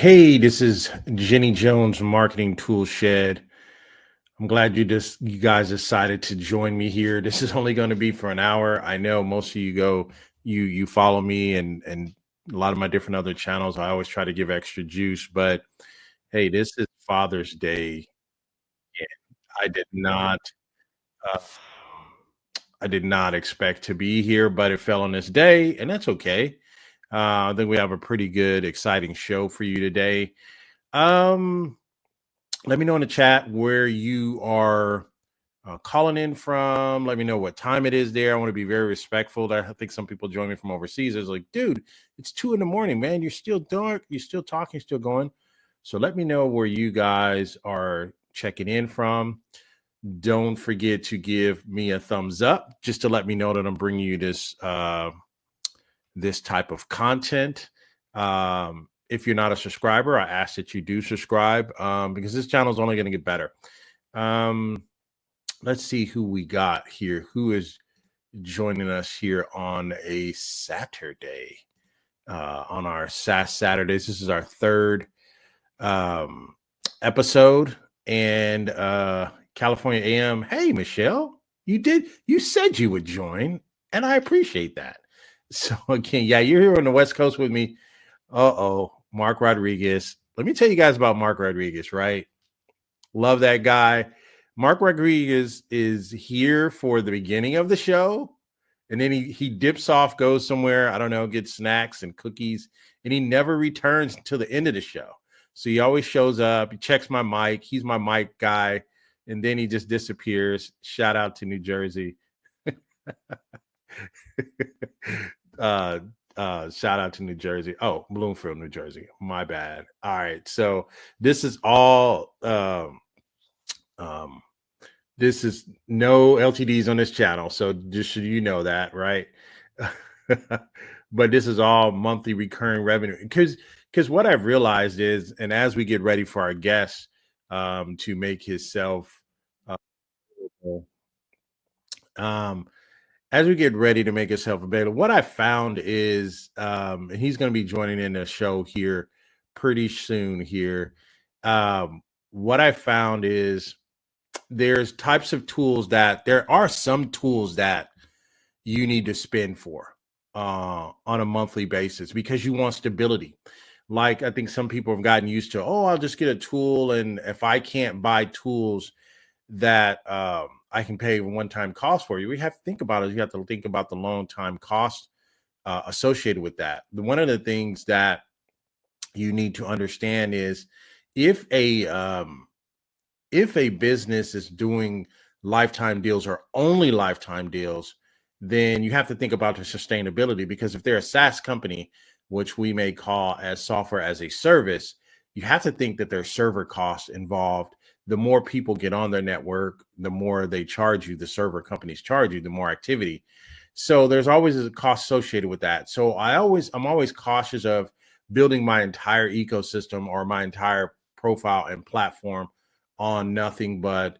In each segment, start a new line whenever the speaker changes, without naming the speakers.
Hey, this is Jenny Jones, Marketing Tool Shed. I'm glad you guys decided to join me here. This is only going to be for an hour. I know most of you follow me and a lot of my different other channels. I always try to give extra juice, but hey, this is Father's Day. And I did not uh, I did not expect to be here, but it fell on this day, and that's okay. I think we have a pretty good, exciting show for you today. Um, Let me know in the chat where you are calling in from. Let me know what time it is there. I want to be very respectful. I think some people join me from overseas. It's like, dude, it's 2 in the morning, man. You're still dark. You're still talking, still going. So let me know where you guys are checking in from. Don't forget to give me a thumbs up just to let me know that I'm bringing you this type of content. If you're not a subscriber, I ask that you do subscribe because this channel is only going to get better. Let's see who we got here. Who is joining us here on a Saturday? On our Saas Saturdays. This is our third episode. And California AM. Hey, Michelle, you said you would join, and I appreciate that. So again, yeah, you're here on the West Coast with me. Mark Rodriguez. Let me tell you guys about Mark Rodriguez, right? Love that guy. Mark Rodriguez is here for the beginning of the show, and then he dips off, goes somewhere, I don't know, gets snacks and cookies, and he never returns until the end of the show. So he always shows up, he checks my mic, he's my mic guy, and then he just disappears. Shout out to New Jersey. Shout out to New Jersey. Oh, Bloomfield, New Jersey. My bad. All right. So this is all this is no LTDs on this channel. So just so you know that, right? But this is all monthly recurring revenue. Because what I've realized is, and as we get ready for our guest to make himself as we get ready to make himself available, what I found is, and he's going to be joining in the show here pretty soon here. What I found is there's types of tools that there are some tools that you need to spend for on a monthly basis because you want stability. Like I think some people have gotten used to, oh, I'll just get a tool. And if I can't buy tools that I can pay one-time cost for you, we have to think about it. You have to think about the long-time cost associated with that. One of the things that you need to understand is if a business is doing lifetime deals or only lifetime deals, then you have to think about the sustainability, because if they're a SaaS company, which we may call as software as a service, you have to think that there's server costs involved. The more people get on their network, the more they charge you, the server companies charge you, the more activity. So there's always a cost associated with that. So I'm always cautious of building my entire ecosystem or my entire profile and platform on nothing but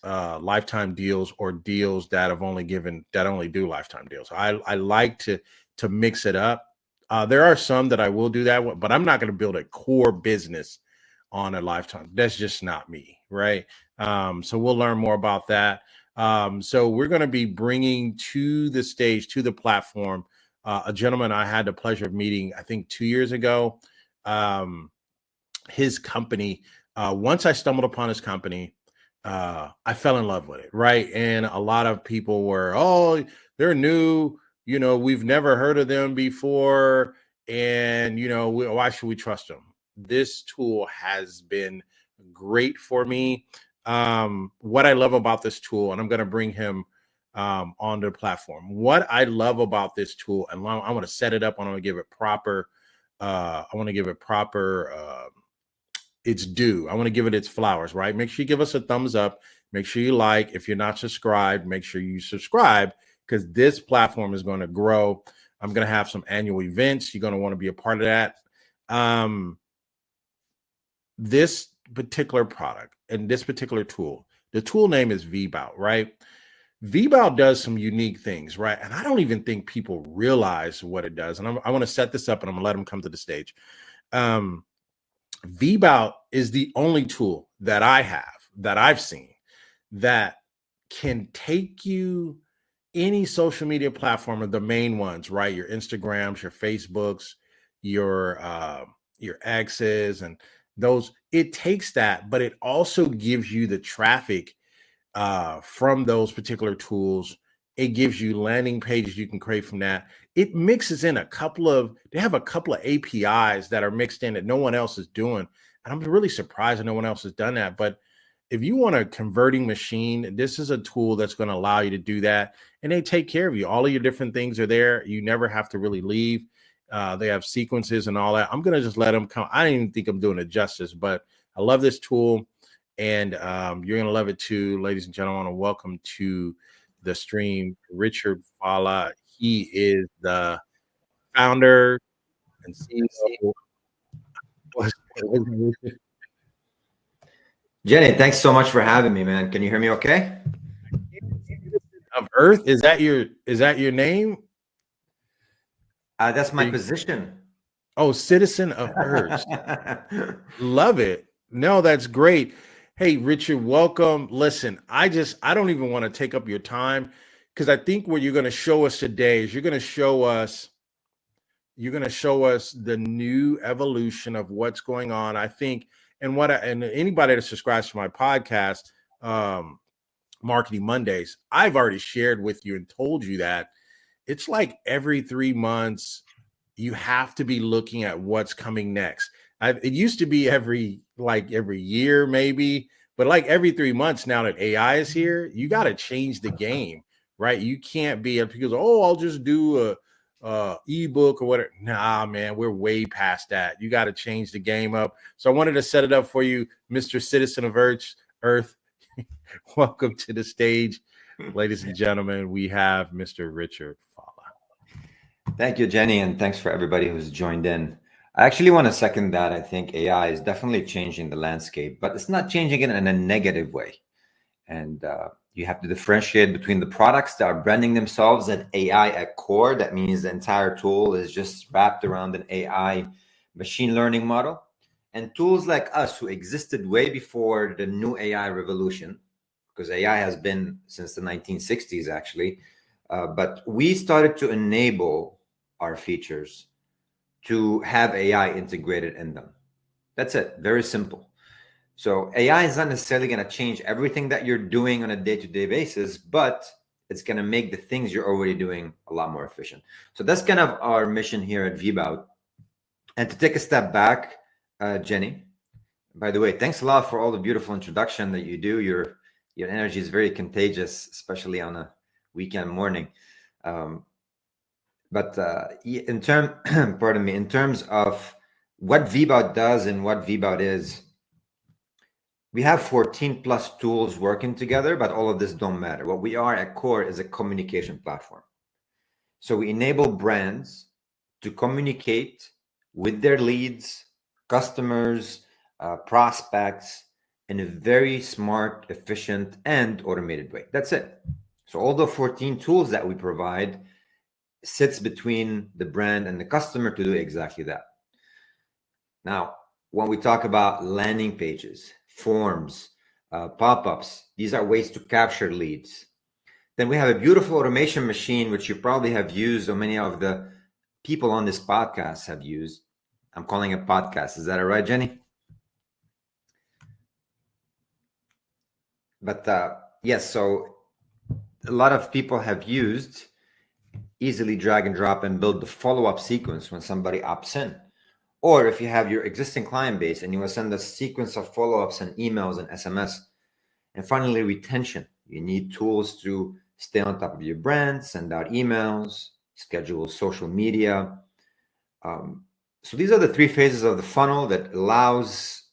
lifetime deals or deals that only do lifetime deals. I like to mix it up. There are some that I will do that, but I'm not going to build a core business on a lifetime. That's just not me, right? So we'll learn more about that. So we're going to be bringing to the stage, to the platform, a gentleman I had the pleasure of meeting, I think 2 years ago. His company, once I stumbled upon his company, I fell in love with it, right? And a lot of people were, oh, they're new, we've never heard of them before, and why should we trust them? This tool has been great for me. What I love about this tool, and I'm going to bring him on the platform. What I love about this tool, and I want to set it up. I want to give it proper. Its due. I want to give it its flowers, right? Make sure you give us a thumbs up. Make sure you like. If you're not subscribed, make sure you subscribe, because this platform is going to grow. I'm going to have some annual events. You're going to want to be a part of that. This particular product and this particular tool, the tool name is VBout, right? VBout does some unique things, right? And I don't even think people realize what it does. And I want to set this up, and I'm going to let them come to the stage. VBout is the only tool that I've seen that can take you any social media platform, of the main ones, right? Your Instagrams, your Facebooks, your X's, and those. It takes that, but it also gives you the traffic from those particular tools. It gives you landing pages you can create from that. It mixes in they have a couple of APIs that are mixed in that no one else is doing. And I'm really surprised that no one else has done that. But if you want a converting machine, this is a tool that's going to allow you to do that. And they take care of you. All of your different things are there. You never have to really leave. They have sequences and all that. I'm going to just let them come. I don't even think I'm doing it justice, but I love this tool. And you're going to love it too, ladies and gentlemen. I want to welcome to the stream Richard Fala. He is the founder and CEO.
Jenny, thanks so much for having me, man. Can you hear me okay?
Of Earth, is that your name?
That's my position.
Oh, Citizen of Earth. Love it. No, that's great. Hey, Richard, welcome. Listen, I don't even want to take up your time, because I think what you're going to show us today is you're going to show us the new evolution of what's going on. I think, and anybody that subscribes to my podcast, Marketing Mondays, I've already shared with you and told you that it's like every 3 months you have to be looking at what's coming next. It used to be every year maybe, but like every 3 months now that AI is here, you got to change the game, right? You can't be because, oh, I'll just do a ebook or whatever. Nah, man, we're way past that. You got to change the game up. So I wanted to set it up for you, Mr. Citizen of Earth. Welcome to the stage, ladies and gentlemen. We have Mr. Richard Fala.
Thank you, Jenny, and thanks for everybody who's joined in. I actually want to second that. I think AI is definitely changing the landscape, but it's not changing it in a negative way. And you have to differentiate between the products that are branding themselves as AI at core. That means the entire tool is just wrapped around an AI machine learning model. And tools like us, who existed way before the new AI revolution, because AI has been since the 1960s, actually. But we started to enable our features to have AI integrated in them. That's it. Very simple. So AI is not necessarily going to change everything that you're doing on a day-to-day basis, but it's going to make the things you're already doing a lot more efficient. So that's kind of our mission here at VBout. And to take a step back, Jenny, by the way, thanks a lot for all the beautiful introduction that you do. Your energy is very contagious, especially on a weekend morning. But in terms of what VBout does and what VBout is, we have 14 plus tools working together, but all of this don't matter. What we are at core is a communication platform. So we enable brands to communicate with their leads, customers, prospects in a very smart, efficient, and automated way. That's it. So all the 14 tools that we provide sits between the brand and the customer to do exactly that. Now, when we talk about landing pages, forms, pop-ups, these are ways to capture leads. Then we have a beautiful automation machine, which you probably have used, or many of the people on this podcast have used. I'm calling it podcast. Is that all right, Jenny? But yes, so a lot of people have used easily drag and drop and build the follow-up sequence when somebody opts in. Or if you have your existing client base and you want to send a sequence of follow-ups and emails and SMS. And finally, retention. You need tools to stay on top of your brand, send out emails, schedule social media. So these are the 3 phases of the funnel that allows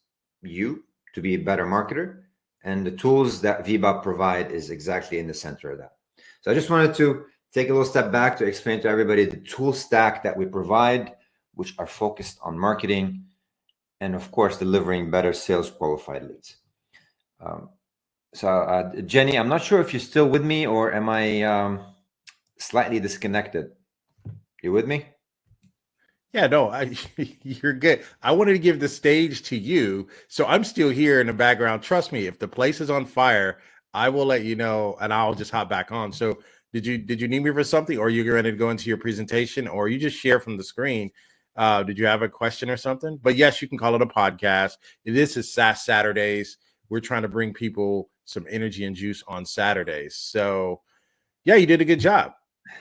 you to be a better marketer. And the tools that VBout provide is exactly in the center of that. So I just wanted to take a little step back to explain to everybody the tool stack that we provide, which are focused on marketing and, of course, delivering better sales qualified leads. So Jenny, I'm not sure if you're still with me or am I slightly disconnected? You with me?
Yeah, no, you're good. I wanted to give the stage to you, so I'm still here in the background. Trust me, if the place is on fire, I will let you know, and I'll just hop back on. So, did you need me for something, or are you ready to go into your presentation, or you just share from the screen? Did you have a question or something? But yes, you can call it a podcast. This is Saas Saturdays. We're trying to bring people some energy and juice on Saturdays. So, yeah, you did a good job.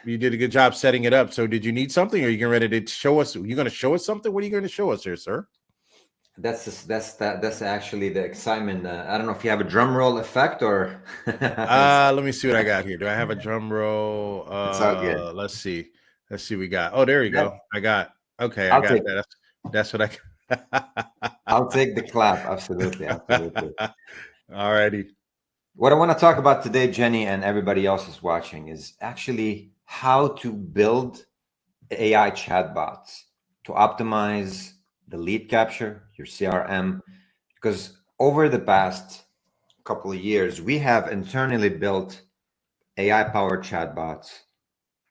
You did a good job setting it up. So, did you need something? Or are you getting ready to show us? You're going to show us something? What are you going to show us here, sir?
That's actually the excitement. I don't know if you have a drum roll effect or
Let me see what I got here. Do I have a drum roll?
it's all good.
Let's see. Let's see. We got. Oh, there you
That,
go. I got. Okay, I
I'll
got
take
that. That's what
I'll take the clap. Absolutely, absolutely.
I. Alrighty.
What I want to talk about today, Jenny, and everybody else is watching, is actually how to build AI chatbots to optimize the lead capture, your CRM, because over the past couple of years, we have internally built AI-powered chatbots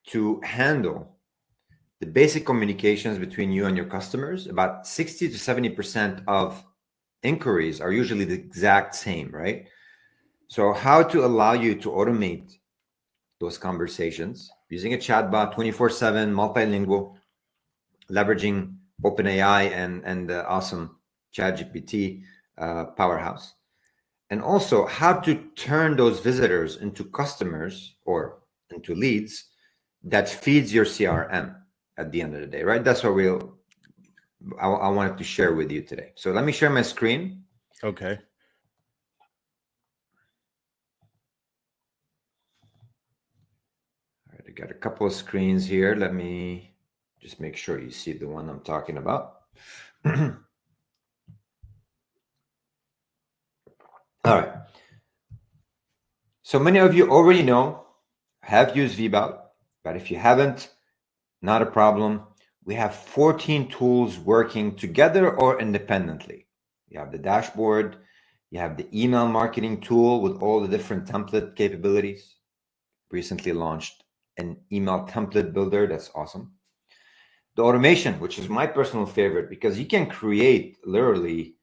to handle the basic communications between you and your customers. About 60 to 70% of inquiries are usually the exact same, right? So how to allow you to automate those conversations using a chatbot 24/7, multilingual, leveraging OpenAI and the awesome ChatGPT powerhouse. And also how to turn those visitors into customers or into leads that feeds your CRM at the end of the day, right? That's what I wanted to share with you today. So let me share my screen.
Okay.
All right, I got a couple of screens here. Let me just make sure you see the one I'm talking about. All right. So many of you already know, have used VBOT, but if you haven't, not a problem. We have 14 tools working together or independently. You have the dashboard, you have the email marketing tool with all the different template capabilities. Recently launched an email template builder. That's awesome. The automation, which is my personal favorite, because you can create literally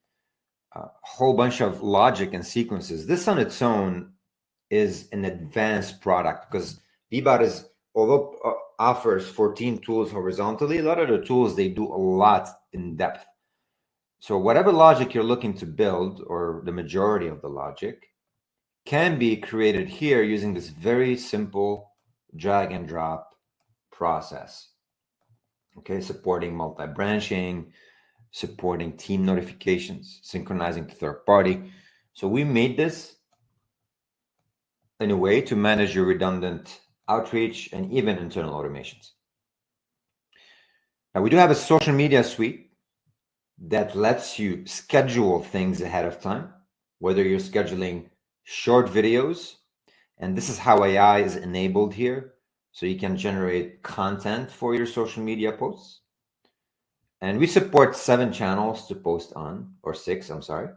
a whole bunch of logic and sequences. This on its own is an advanced product because VBOT is, although offers 14 tools horizontally, a lot of the tools, they do a lot in depth. So whatever logic you're looking to build, or the majority of the logic, can be created here using this very simple drag and drop process. Okay, supporting multi-branching, supporting team notifications, synchronizing to third party. So we made this in a way to manage your redundant outreach and even internal automations. Now we do have a social media suite that lets you schedule things ahead of time, whether you're scheduling short videos, and this is how AI is enabled here. So you can generate content for your social media posts. And we support 7 channels to post on, or 6, I'm sorry.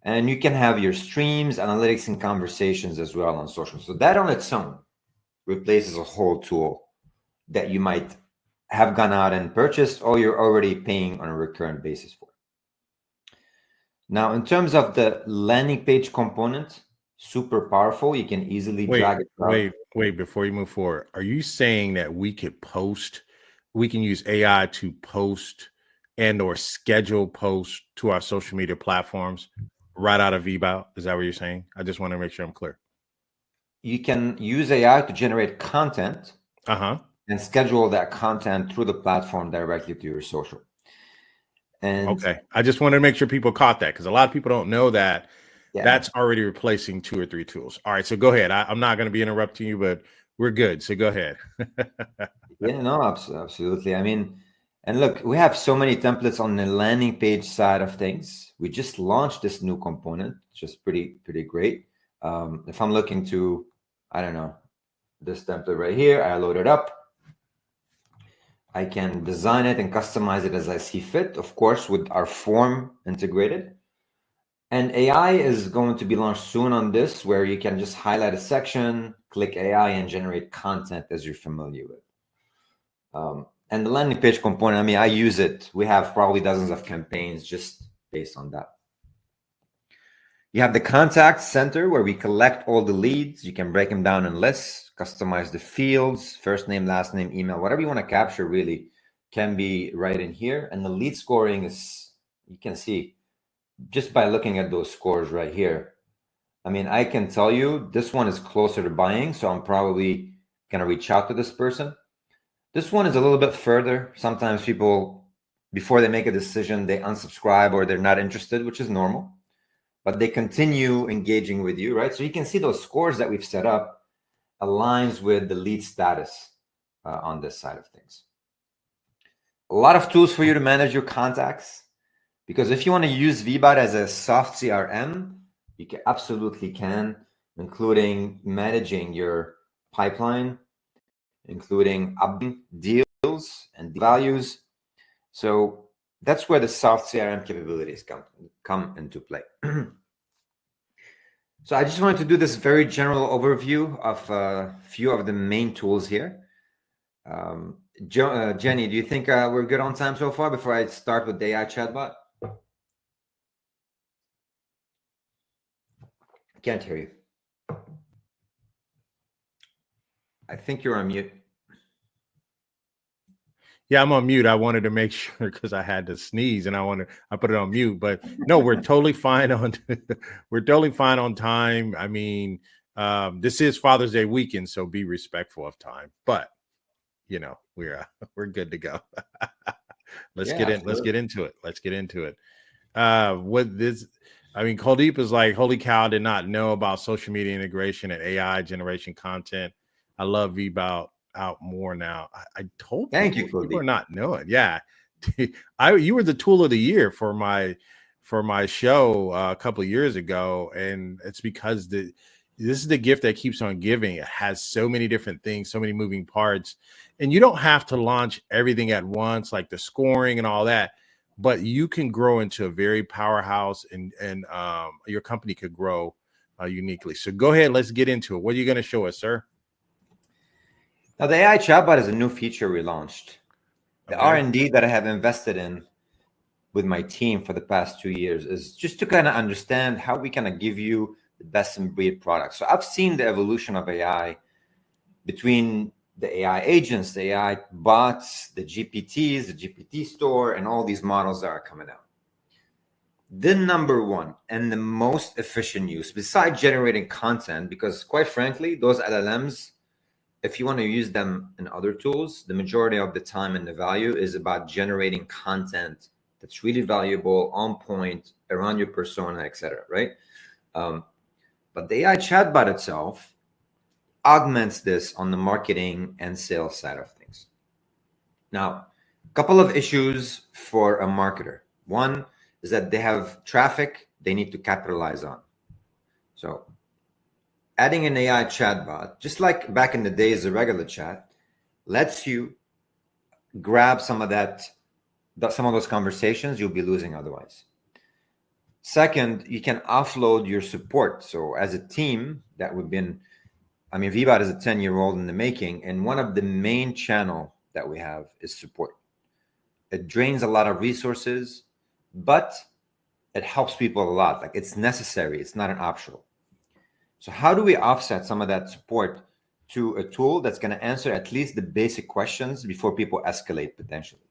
And you can have your streams, analytics, and conversations as well on social. So that on its own replaces a whole tool that you might have gone out and purchased, or you're already paying on a recurrent basis for. Now, in terms of the landing page component, super powerful. You can easily drag it.
Wait. Before you move forward, are you saying that we can use AI to post and or schedule posts to our social media platforms right out of VBOT? Is that what you're saying? I just want to make sure I'm clear.
You can use AI to generate content and schedule that content through the platform directly to your social. And
okay, I just wanted to make sure people caught that because a lot of people don't know that that's already replacing 2 or 3 tools. All right, so go ahead. I'm not going to be interrupting you, but we're good. So go ahead.
Yeah, no, absolutely. I mean, and look, we have so many templates on the landing page side of things. We just launched this new component, just pretty great. If I'm looking to, I don't know, this template right here, I load it up. I can design it and customize it as I see fit, of course, with our form integrated. And AI is going to be launched soon on this, where you can just highlight a section, click AI, and generate content as you're familiar with. And the landing page component, I mean, I use it. We have probably dozens of campaigns just based on that. You have the contact center where we collect all the leads. You can break them down in lists, customize the fields, first name, last name, email, whatever you want to capture really can be right in here. And the lead scoring is, you can see just by looking at those scores right here. I mean, I can tell you this one is closer to buying, so I'm probably going to reach out to this person. This one is a little bit further. Sometimes people, before they make a decision, they unsubscribe or they're not interested, which is normal, but they continue engaging with you, right? So you can see those scores that we've set up aligns with the lead status on this side of things. A lot of tools for you to manage your contacts, because if you want to use VBot as a soft CRM, you absolutely can, including managing your pipeline, including updating deals and values. So that's where the soft CRM capabilities come into play. So I just wanted to do this very general overview of a few of the main tools here. Jenny, do you think we're good on time so far before I start with the AI chatbot? I can't hear you. I think you're on mute.
Yeah, I'm on mute. I wanted to make sure because I had to sneeze and I put it on mute. But no, we're totally fine on we're totally fine on time. I mean, this is Father's Day weekend, so be respectful of time. But you know, we're good to go. Let's get into it. Let's get into it. What this, I mean, Kuldeep is like, holy cow, I did not know about social media integration and AI generation content. I love VBout out more now. I told people are not knowing. Yeah. You were the tool of the year for my show a couple of years ago. And it's because this is the gift that keeps on giving. It has so many different things, so many moving parts, and you don't have to launch everything at once, like the scoring and all that, but you can grow into a very powerhouse and your company could grow uniquely. So go ahead. Let's get into it. What are you going to show us, sir?
Now, the AI chatbot is a new feature we launched. The R&D that I have invested in with my team for the past 2 years is just to kind of understand how we kind of give you the best in breed product. So I've seen the evolution of AI between the AI agents, the AI bots, the GPTs, the GPT store, and all these models that are coming out. The number one and the most efficient use, besides generating content, because quite frankly, those LLMs, if you want to use them in other tools, the majority of the time and the value is about generating content that's really valuable, on point, around your persona, etc. Right? But the AI chatbot itself augments this on the marketing and sales side of things. Now, a couple of issues for a marketer. One is that they have traffic they need to capitalize on. So adding an AI chatbot, just like back in the days, the regular chat, lets you grab some of those conversations you'll be losing otherwise. Second, you can offload your support. So as a team that VBot is a 10-year-old in the making, and one of the main channel that we have is support. It drains a lot of resources, but it helps people a lot. Like, it's necessary. It's not an optional. So how do we offset some of that support to a tool that's going to answer at least the basic questions before people escalate potentially?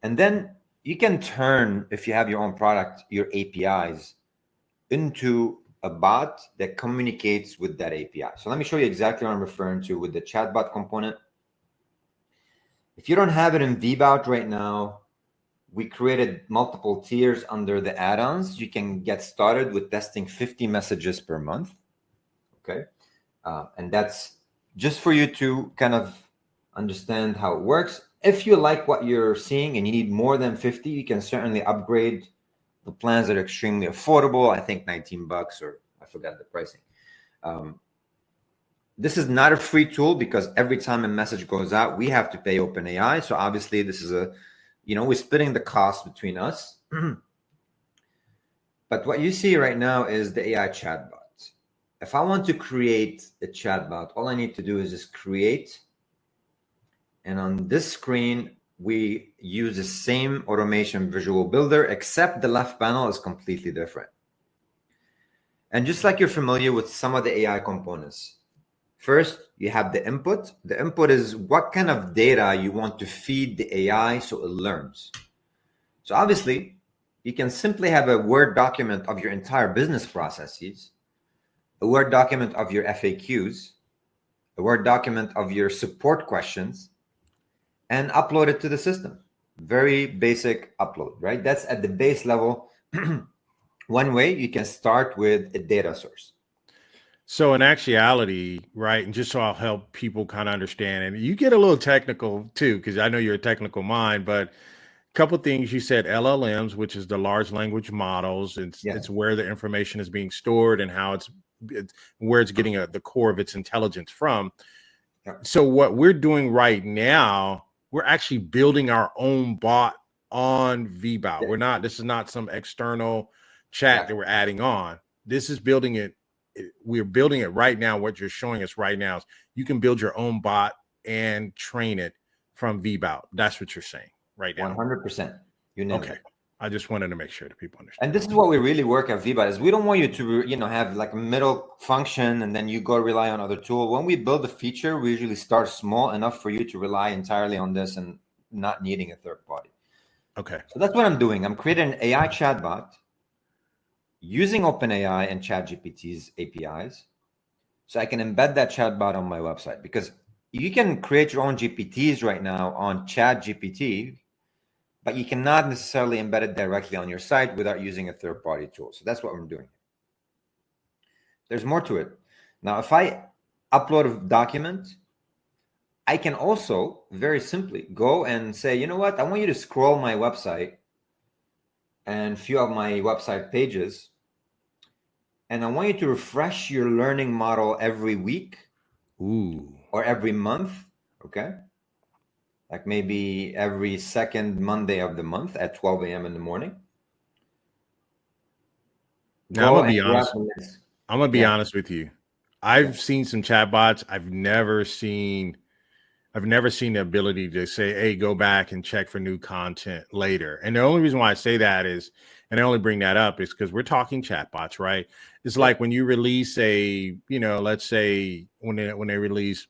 And then you can turn, if you have your own product, your APIs into a bot that communicates with that API. So let me show you exactly what I'm referring to with the chatbot component. If you don't have it in VBout right now, we created multiple tiers under the add-ons. You can get started with testing 50 messages per month. Okay. And that's just for you to kind of understand how it works. If you like what you're seeing and you need more than 50, you can certainly upgrade. The plans are extremely affordable. I think $19, or I forgot the pricing. This is not a free tool because every time a message goes out, we have to pay OpenAI. So obviously this is we're splitting the cost between us. But what you see right now is the AI chatbot. If I want to create a chatbot, all I need to do is just create And on this screen, we use the same automation visual builder, except the left panel is completely different. And just like you're familiar with some of the AI components, first, you have the input. The input is what kind of data you want to feed the AI so it learns. So obviously, you can simply have a Word document of your entire business processes, a Word document of your FAQs, a Word document of your support questions, and upload it to the system. Very basic upload, right? That's at the base level. One way you can start with a data source.
So in actuality, right, and just so I'll help people kind of understand, and you get a little technical too, because I know you're a technical mind, but a couple of things you said, LLMs, which is the large language models, it's where the information is being stored and how it's where it's getting the core of its intelligence from.
Yeah.
So what we're doing right now, we're actually building our own bot on VBot.
Yeah.
This is not some external chat that we're adding on. This is building it. We're building it right now. What you're showing us right now is you can build your own bot and train it from VBot. That's what you're saying right now.
100%. You nailed
Okay.
it.
I just wanted to make sure that people understand.
And this is what we really work at VBot is we don't want you to, have like a middle function and then you go rely on other tool. When we build a feature, we usually start small enough for you to rely entirely on this and not needing a third party.
Okay.
So that's what I'm doing. I'm creating an AI chatbot using OpenAI and ChatGPT's APIs. So I can embed that chatbot on my website, because you can create your own GPTs right now on ChatGPT, but you cannot necessarily embed it directly on your site without using a third-party tool. So that's what I'm doing. There's more to it. Now, if I upload a document, I can also very simply go and say, you know what, I want you to scroll my website and few of my website pages, and I want you to refresh your learning model every week or every month, okay? Like maybe every second Monday of the month at 12 a.m. in the morning.
Now, I'm gonna be honest with you. I've seen some chatbots. I've never seen the ability to say, hey, go back and check for new content later. And the only reason why I say that is, and I only bring that up is because we're talking chatbots, right? It's like when you release let's say when they release,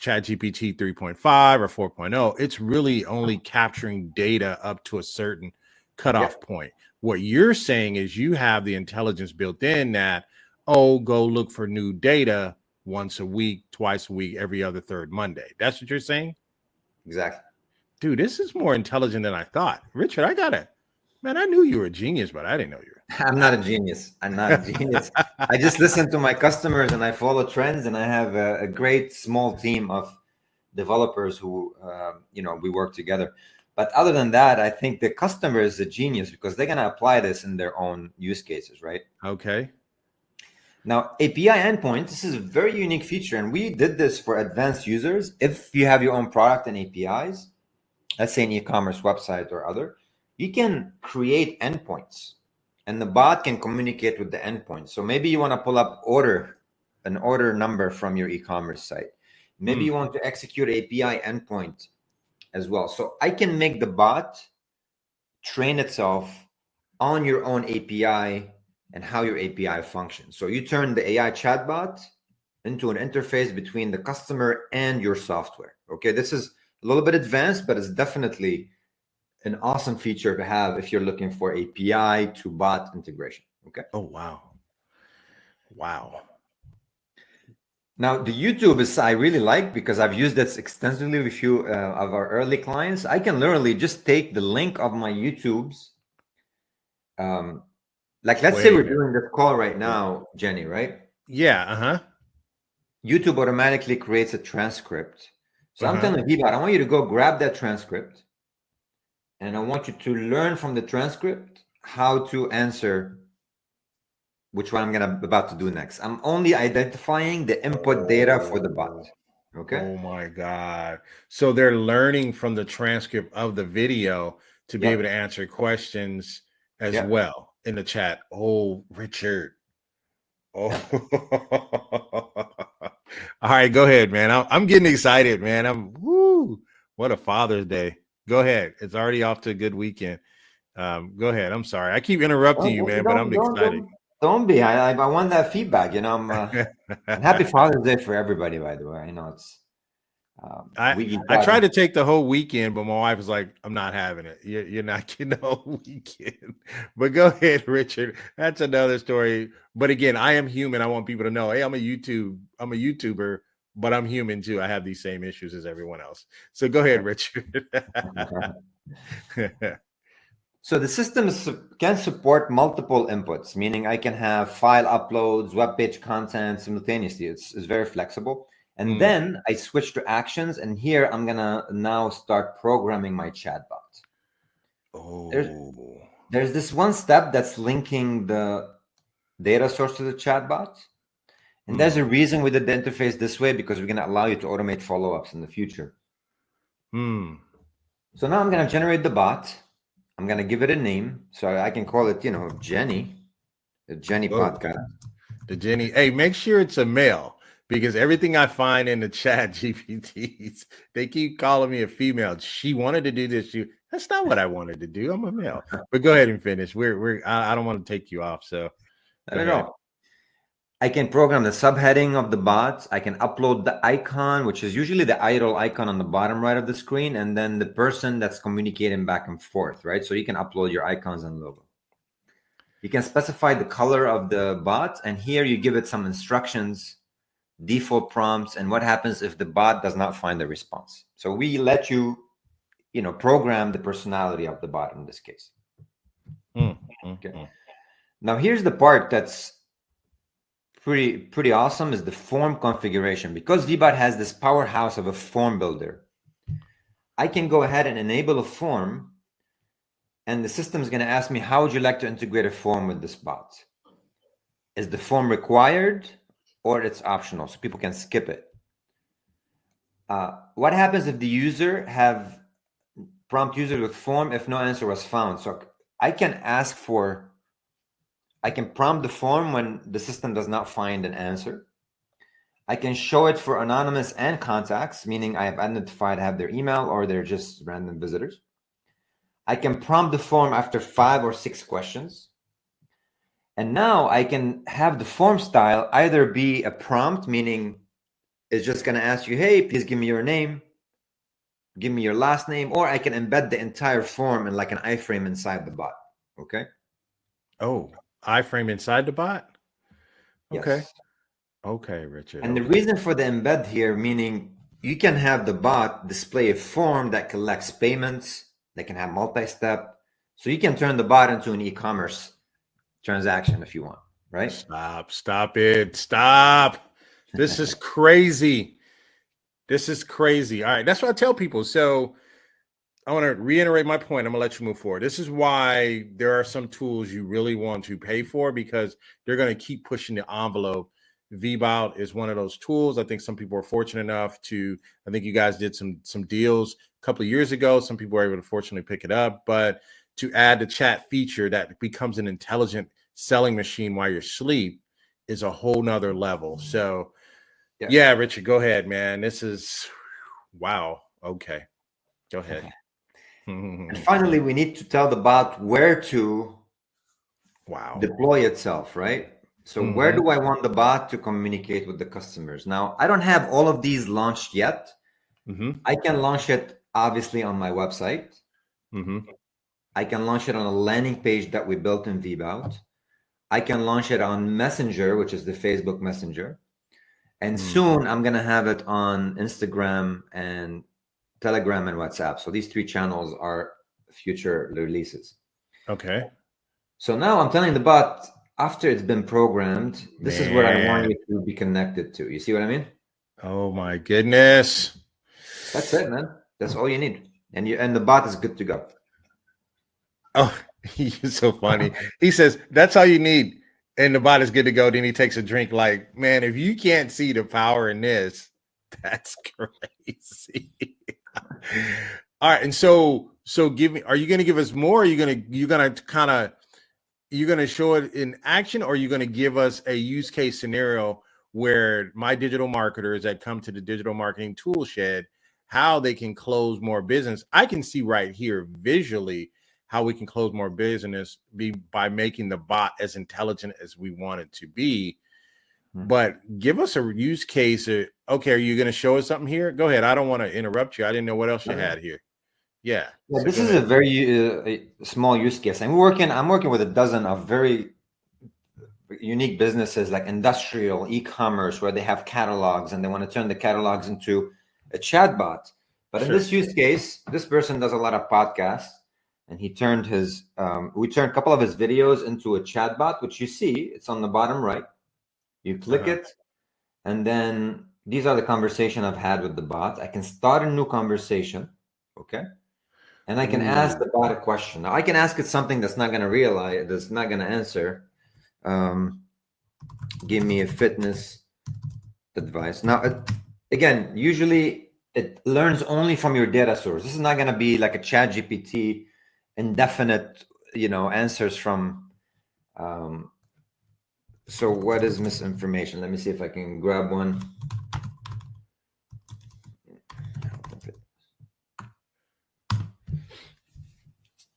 ChatGPT 3.5 or 4.0, it's really only capturing data up to a certain cutoff point. What you're saying is you have the intelligence built in that, go look for new data once a week, twice a week, every other third Monday. That's what you're saying?
Exactly.
Dude, this is more intelligent than I thought. Richard, I knew you were a genius, but I didn't know you were.
I'm not a genius. I just listen to my customers and I follow trends, and I have a great small team of developers who, we work together. But other than that, I think the customer is a genius because they're going to apply this in their own use cases, right?
Okay.
Now, API endpoint, this is a very unique feature, and we did this for advanced users. If you have your own product and APIs, let's say an e-commerce website or other, you can create endpoints, and the bot can communicate with the endpoint. So maybe you want to pull up an order number from your e-commerce site. Maybe you want to execute API endpoint as well. So I can make the bot train itself on your own API and how your API functions. So you turn the AI chatbot into an interface between the customer and your software. Okay, this is a little bit advanced, but it's definitely an awesome feature to have if you're looking for API to bot integration. Okay.
Oh, wow. Wow.
Now, the YouTube is I really like because I've used this extensively with a few of our early clients. I can literally just take the link of my YouTube's. Like, let's say we're doing this call right now, Jenny, right?
Yeah.
YouTube automatically creates a transcript. So I'm telling VBot, I want you to go grab that transcript, and I want you to learn from the transcript how to answer, which one I'm about to do next. I'm only identifying the input data for the bot. Okay.
Oh my God. So they're learning from the transcript of the video to be able to answer questions as well in the chat. Oh, Richard. Oh. All right, go ahead, man. I'm getting excited, man. What a Father's Day. Go ahead. It's already off to a good weekend. Go ahead. I'm sorry. I keep interrupting you, man, but I'm excited.
Don't be. I want that feedback. And happy Father's Day for everybody. By the way, I know it's
I tried to take the whole weekend, but my wife was like, "I'm not having it. You're not getting the whole weekend." But go ahead, Richard. That's another story. But again, I am human. I want people to know, hey, I'm a YouTuber, but I'm human too. I have these same issues as everyone else. So go ahead, Richard.
So the system can support multiple inputs, meaning I can have file uploads, web page content simultaneously. It's very flexible. And then I switch to actions. And here I'm going to now start programming my chatbot.
Oh,
there's this one step that's linking the data source to the chatbot. And there's a reason we did the interface this way, because we're going to allow you to automate follow-ups in the future. So now I'm going to generate the bot. I'm going to give it a name. So I can call it, Jenny, the Jenny podcast.
The Jenny. Hey, make sure it's a male, because everything I find in the chat GPTs, they keep calling me a female. She wanted to do this. That's not what I wanted to do. I'm a male. But go ahead and finish. I don't want to take you off. So
I don't know. I can program the subheading of the bot. I can upload the icon, which is usually the idle icon on the bottom right of the screen, and then the person that's communicating back and forth, right? So you can upload your icons and logo. You can specify the color of the bot, and here you give it some instructions, default prompts, and what happens if the bot does not find the response. So we let you, program the personality of the bot in this case. Okay. Now here's the part that's pretty awesome, is the form configuration. Because VBot has this powerhouse of a form builder, I can go ahead and enable a form, and the system is going to ask me, how would you like to integrate a form with this bot? Is the form required or it's optional, so people can skip it? What happens if the user have prompt user with form if no answer was found? So I can prompt the form when the system does not find an answer. I can show it for anonymous and contacts, meaning I have identified I have their email or they're just random visitors. I can prompt the form after 5 or 6 questions. And now I can have the form style either be a prompt, meaning it's just going to ask you, hey, please give me your name, give me your last name, or I can embed the entire form in like an iframe inside the bot. Okay.
Oh, iframe inside the bot? Okay.
Yes.
Okay, Richard.
And the reason for the embed here, meaning you can have the bot display a form that collects payments, that can have multi-step. So you can turn the bot into an e-commerce transaction if you want, right?
Stop it. Stop. This is crazy. This is crazy. All right. That's what I tell people. So I want to reiterate my point. I'm going to let you move forward. This is why there are some tools you really want to pay for, because they're going to keep pushing the envelope. VBot is one of those tools. I think some people are fortunate enough I think you guys did some deals a couple of years ago. Some people were able to fortunately pick it up, but to add the chat feature that becomes an intelligent selling machine while you're asleep is a whole nother level. So yeah, Richard, go ahead, man. This is, wow. Okay. Go ahead.
And finally, we need to tell the bot where to deploy itself, right? So where do I want the bot to communicate with the customers? Now, I don't have all of these launched yet. I can launch it obviously on my website. I can launch it on a landing page that we built in VBot. I can launch it on Messenger, which is the Facebook Messenger. And soon I'm going to have it on Instagram and Telegram and WhatsApp. So these 3 channels are future releases.
Okay.
So now I'm telling the bot, after it's been programmed, this is where I want you to be connected to. You see what I mean?
Oh my goodness.
That's it, man. That's all you need. And the bot is good to go.
Oh, he's so funny. He says, that's all you need. And the bot is good to go. Then he takes a drink. Like, man, if you can't see the power in this, that's crazy. All right. And so are you going to give us more? Or are you going to kind of you're going to show it in action, or you're going to give us a use case scenario where my digital marketers that come to the digital marketing tool shed, how they can close more business. I can see right here visually how we can close more business by making the bot as intelligent as we want it to be. But give us a use case. Okay, are you going to show us something here? Go ahead. I don't want to interrupt you. I didn't know what else you had here. Yeah.
Yeah,
So
this
go
is
ahead.
a very small use case. I'm working with a dozen of very unique businesses like industrial, e-commerce, where they have catalogs and they want to turn the catalogs into a chatbot. But in this use case, this person does a lot of podcasts, and he turned we turned a couple of his videos into a chatbot, which you see, it's on the bottom right. You click it, and then these are the conversation I've had with the bot. I can start a new conversation, okay? And I can ask the bot a question. Now I can ask it something that's not going to realize, that's not going to answer. Give me a fitness advice. Now, again, usually it learns only from your data source. This is not going to be like a chat GPT, indefinite, answers from. So what is misinformation? Let me see if I can grab one.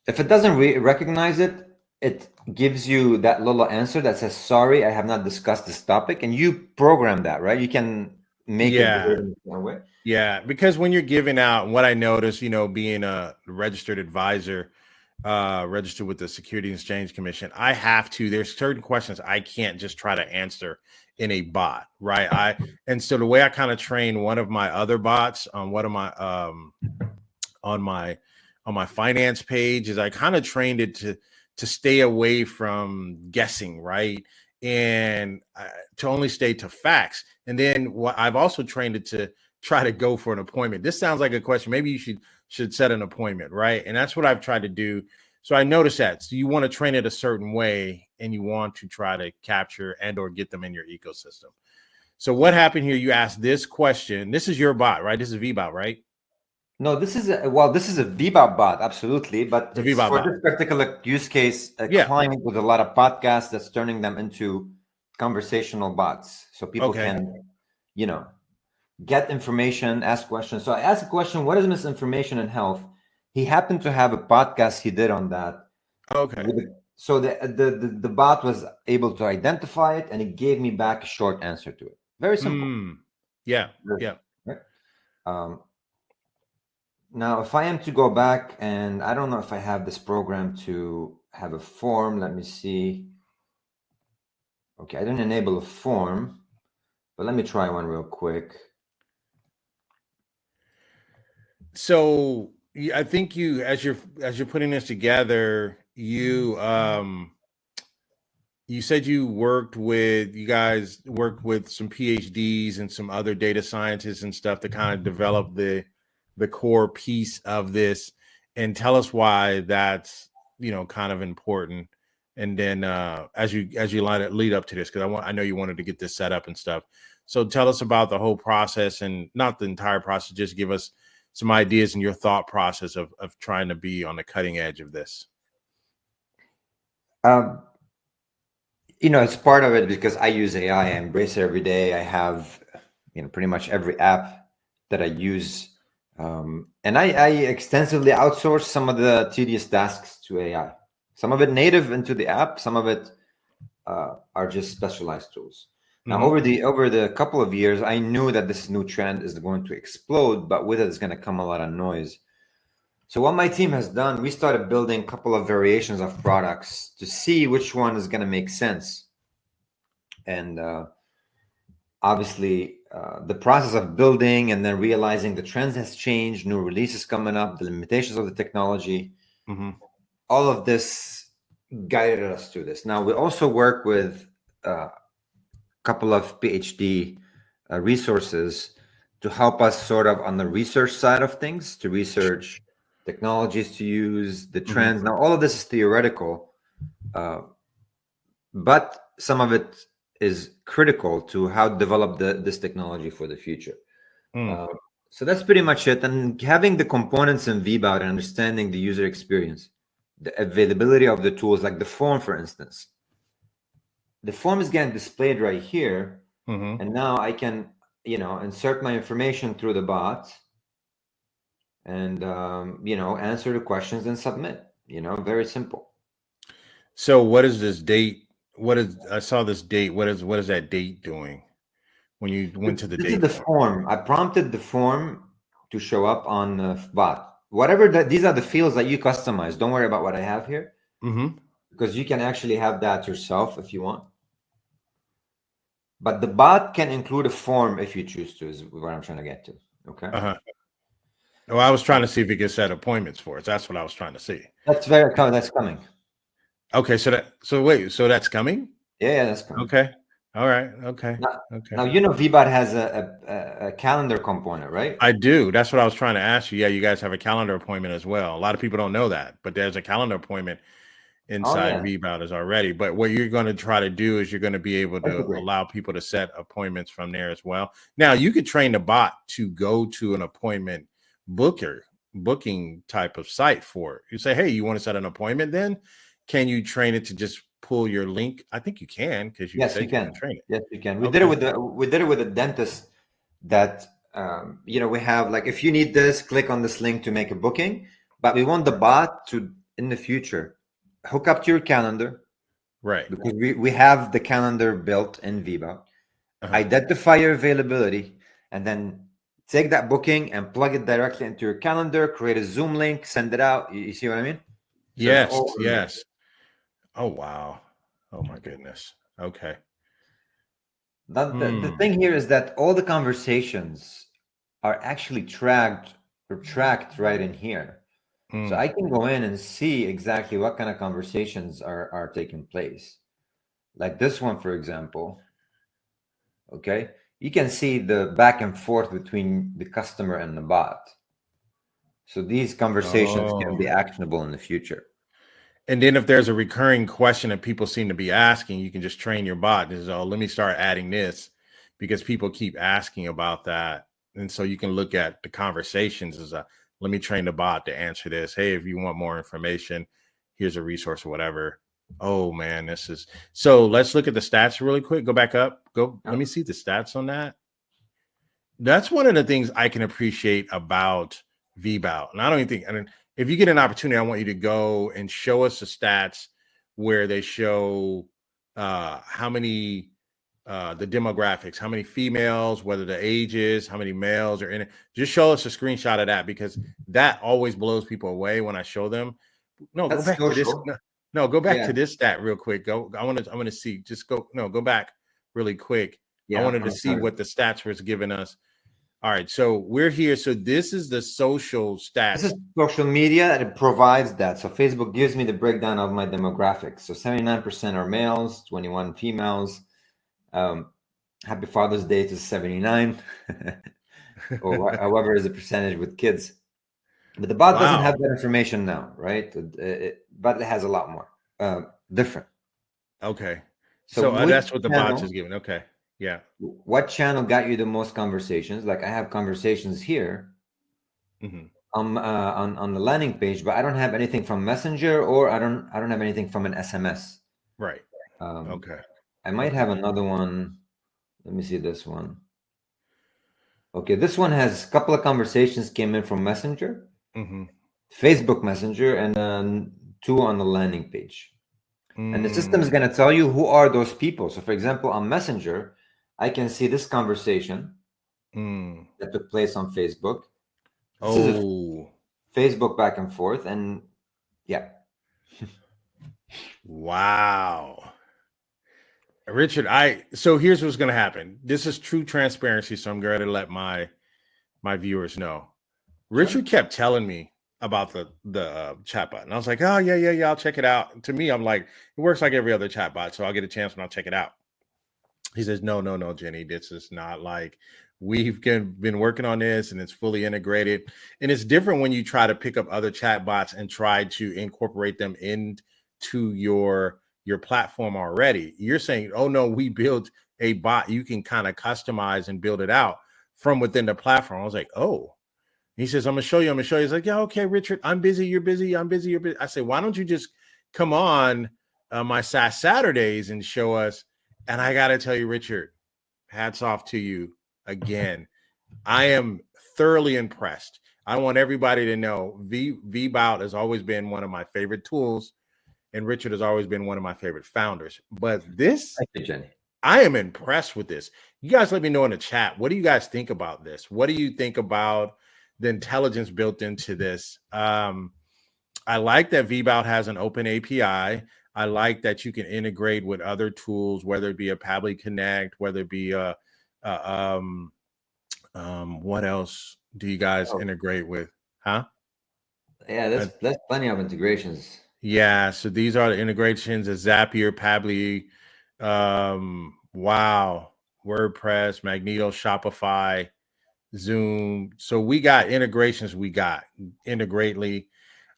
If it doesn't recognize it, it gives you that little answer that says, sorry, I have not discussed this topic. And you program that, right? You can make it behave in a way.
Yeah, because when you're giving out, what I noticed, being a registered advisor, registered with the Security and Exchange Commission, there's certain questions I can't just try to answer in a bot, right? And so the way I kind of train one of my other bots on one of my on my finance page is I kind of trained it to stay away from guessing, right? And to only stay to facts. And then I've also trained it to try to go for an appointment. This sounds like a question. Maybe you should set an appointment, right? And that's what I've tried to do. So I noticed that. So you want to train it a certain way, and you want to try to capture and or get them in your ecosystem. So what happened here? You asked this question. This is your bot, right? This is VBot, right?
No, this is a VBot bot, absolutely. But it's for
bot.
this particular use case, a client with a lot of podcasts that's turning them into conversational bots. So people can, get information, ask questions. So I asked a question, what is misinformation in health? He happened to have a podcast he did on that.
Okay.
So the bot was able to identify it, and it gave me back a short answer to it. Very simple.
Yeah.
Right? Now, if I am to go back, and I don't know if I have this program to have a form. Let me see. Okay, I didn't enable a form, but let me try one real quick.
So I think as you're putting this together, you said you guys worked with some PhDs and some other data scientists and stuff to kind of develop the core piece of this, and tell us why that's kind of important. And then as you lead up to this, because I know you wanted to get this set up and stuff. So tell us about the whole process, and not the entire process, just give us some ideas and your thought process of trying to be on the cutting edge of this.
It's part of it because I use AI. I embrace it every day. I have, pretty much every app that I use. And I extensively outsource some of the tedious tasks to AI. Some of it native into the app. Some of it are just specialized tools. Now, over the couple of years, I knew that this new trend is going to explode, but with it is going to come a lot of noise. So what my team has done, we started building a couple of variations of products to see which one is going to make sense. And obviously, the process of building and then realizing the trends has changed, new releases coming up, the limitations of the technology, all of this guided us to this. Now, we also work with a couple of PhD resources to help us sort of on the research side of things, to research technologies to use, the trends. Now, all of this is theoretical, but some of it is critical to how to develop this technology for the future. So that's pretty much it. And having the components in VBOT and understanding the user experience, the availability of the tools, like the form, for instance. The form is getting displayed right here.
Mm-hmm.
And now I can, insert my information through the bot and, answer the questions and submit, very simple.
So what is this date? I saw this date. What is that date doing when you went to the
This is
date
the
form?
form. I prompted the form to show up on the bot. Whatever these are the fields that you customize. Don't worry about what I have here,
Mm-hmm.
because you can actually have that yourself if you want. But the bot can include a form if you choose to, is what I'm trying to get to. Okay.
Uh-huh. Well, I was trying to see if we could set appointments for us. That's what I was trying to see.
That's coming.
Okay, so that's coming?
Yeah, that's coming.
Okay. All right. Okay. Okay.
Now VBot has a calendar component, right?
I do. That's what I was trying to ask you. Yeah, you guys have a calendar appointment as well. A lot of people don't know that, but there's a calendar appointment
Oh
inside
yeah,
VBout already. But what you're going to try to do is you're going to be able
that's
to
great.
allow people to set appointments from there as well. Now you could train the bot to go to an appointment booking type of site for it. You say, hey, you want to set an appointment then? Can you train it to just pull your link? I think you can, because you
Yes,
said
you
you can
can.
train it.
Yes, you can. We
Okay.
did it with a dentist that we have, like, if you need this, click on this link to make a booking. But we want the bot to, in the future, hook up to your calendar,
Right.
because we have the calendar built in Viva.
Uh-huh.
Identify your availability, and then take that booking and plug it directly into your calendar. Create a Zoom link, send it out. You see what I mean? So
Yes. Yes. Oh, wow. Oh, my goodness. Okay.
The thing here is that all the conversations are actually tracked right in here. So I can go in and see exactly what kind of conversations are taking place. Like this one, for example. Okay. You can see the back and forth between the customer and the bot. So these conversations can be actionable in the future.
And then if there's a recurring question that people seem to be asking, you can just train your bot. This is, oh, let me start adding this, because people keep asking about that. And so you can look at the conversations as let me train the bot to answer this. Hey, if you want more information, here's a resource or whatever. Oh man, so let's look at the stats really quick. Go back up. Let me see the stats on that. That's one of the things I can appreciate about VBout. And I don't even think, if you get an opportunity, I want you to go and show us the stats where they show how many the demographics, how many females, whether the ages, how many males are in it. Just show us a screenshot of that, because that always blows people away when I show them. No,
That's
go back to this. No, go back to this stat real quick. I want to see. Just go back really quick. I wanted to see what the stats was giving us. All right, so we're here. So this is the social stats.
This is social media, and it provides that. So Facebook gives me the breakdown of my demographics. So 79% are males, 21 females. Happy Father's Day to 79, or however is the percentage with kids. But the bot doesn't have that information now, right? But it has a lot more different.
Okay, so that's what the bots is giving. Okay. Yeah.
What channel got you the most conversations? Like I have conversations here on the landing page, but I don't have anything from Messenger, or I don't have anything from an SMS.
Right. Okay.
I might have another one. Let me see this one. Okay, this one has a couple of conversations came in from Messenger, Facebook Messenger, and then 2 on the landing page. And the system is going to tell you who are those people. So, for example, on Messenger, I can see this conversation that took place on Facebook. This is Facebook back and forth, and yeah.
Wow. Richard, so here's what's going to happen. This is true transparency, so I'm going to let my viewers know. Richard kept telling me about the chatbot, and I was like, oh yeah, I'll check it out. To me, I'm like, it works like every other chatbot, so I'll get a chance when I'll check it out. He says, no, Jenny, this is not like, we've been working on this and it's fully integrated. And it's different when you try to pick up other chatbots and try to incorporate them into your platform already. You're saying, oh no, we built a bot you can kind of customize and build it out from within the platform. I was like, oh, He says, I'm gonna show you. I'm gonna show you. He's like, yeah, okay, Richard, I'm busy. You're busy. I'm busy. You're busy. I say, why don't you just come on my Saas Saturdays and show us? And I gotta tell you, Richard, hats off to you again. I am thoroughly impressed. I want everybody to know VBout has always been one of my favorite tools, and Richard has always been one of my favorite founders. But this,
Thank you, Jenny.
I am impressed with this. You guys let me know in the chat. What do you guys think about this? What do you think about the intelligence built into this? I like that VBout has an open API. I like that you can integrate with other tools, whether it be a Pabbly Connect, whether it be what else do you guys integrate with? Huh?
Yeah, there's plenty of integrations.
Yeah, so these are the integrations of Zapier, Pabbly, wow, WordPress, Magneto, Shopify, Zoom. So we got integrations, we got Integrately.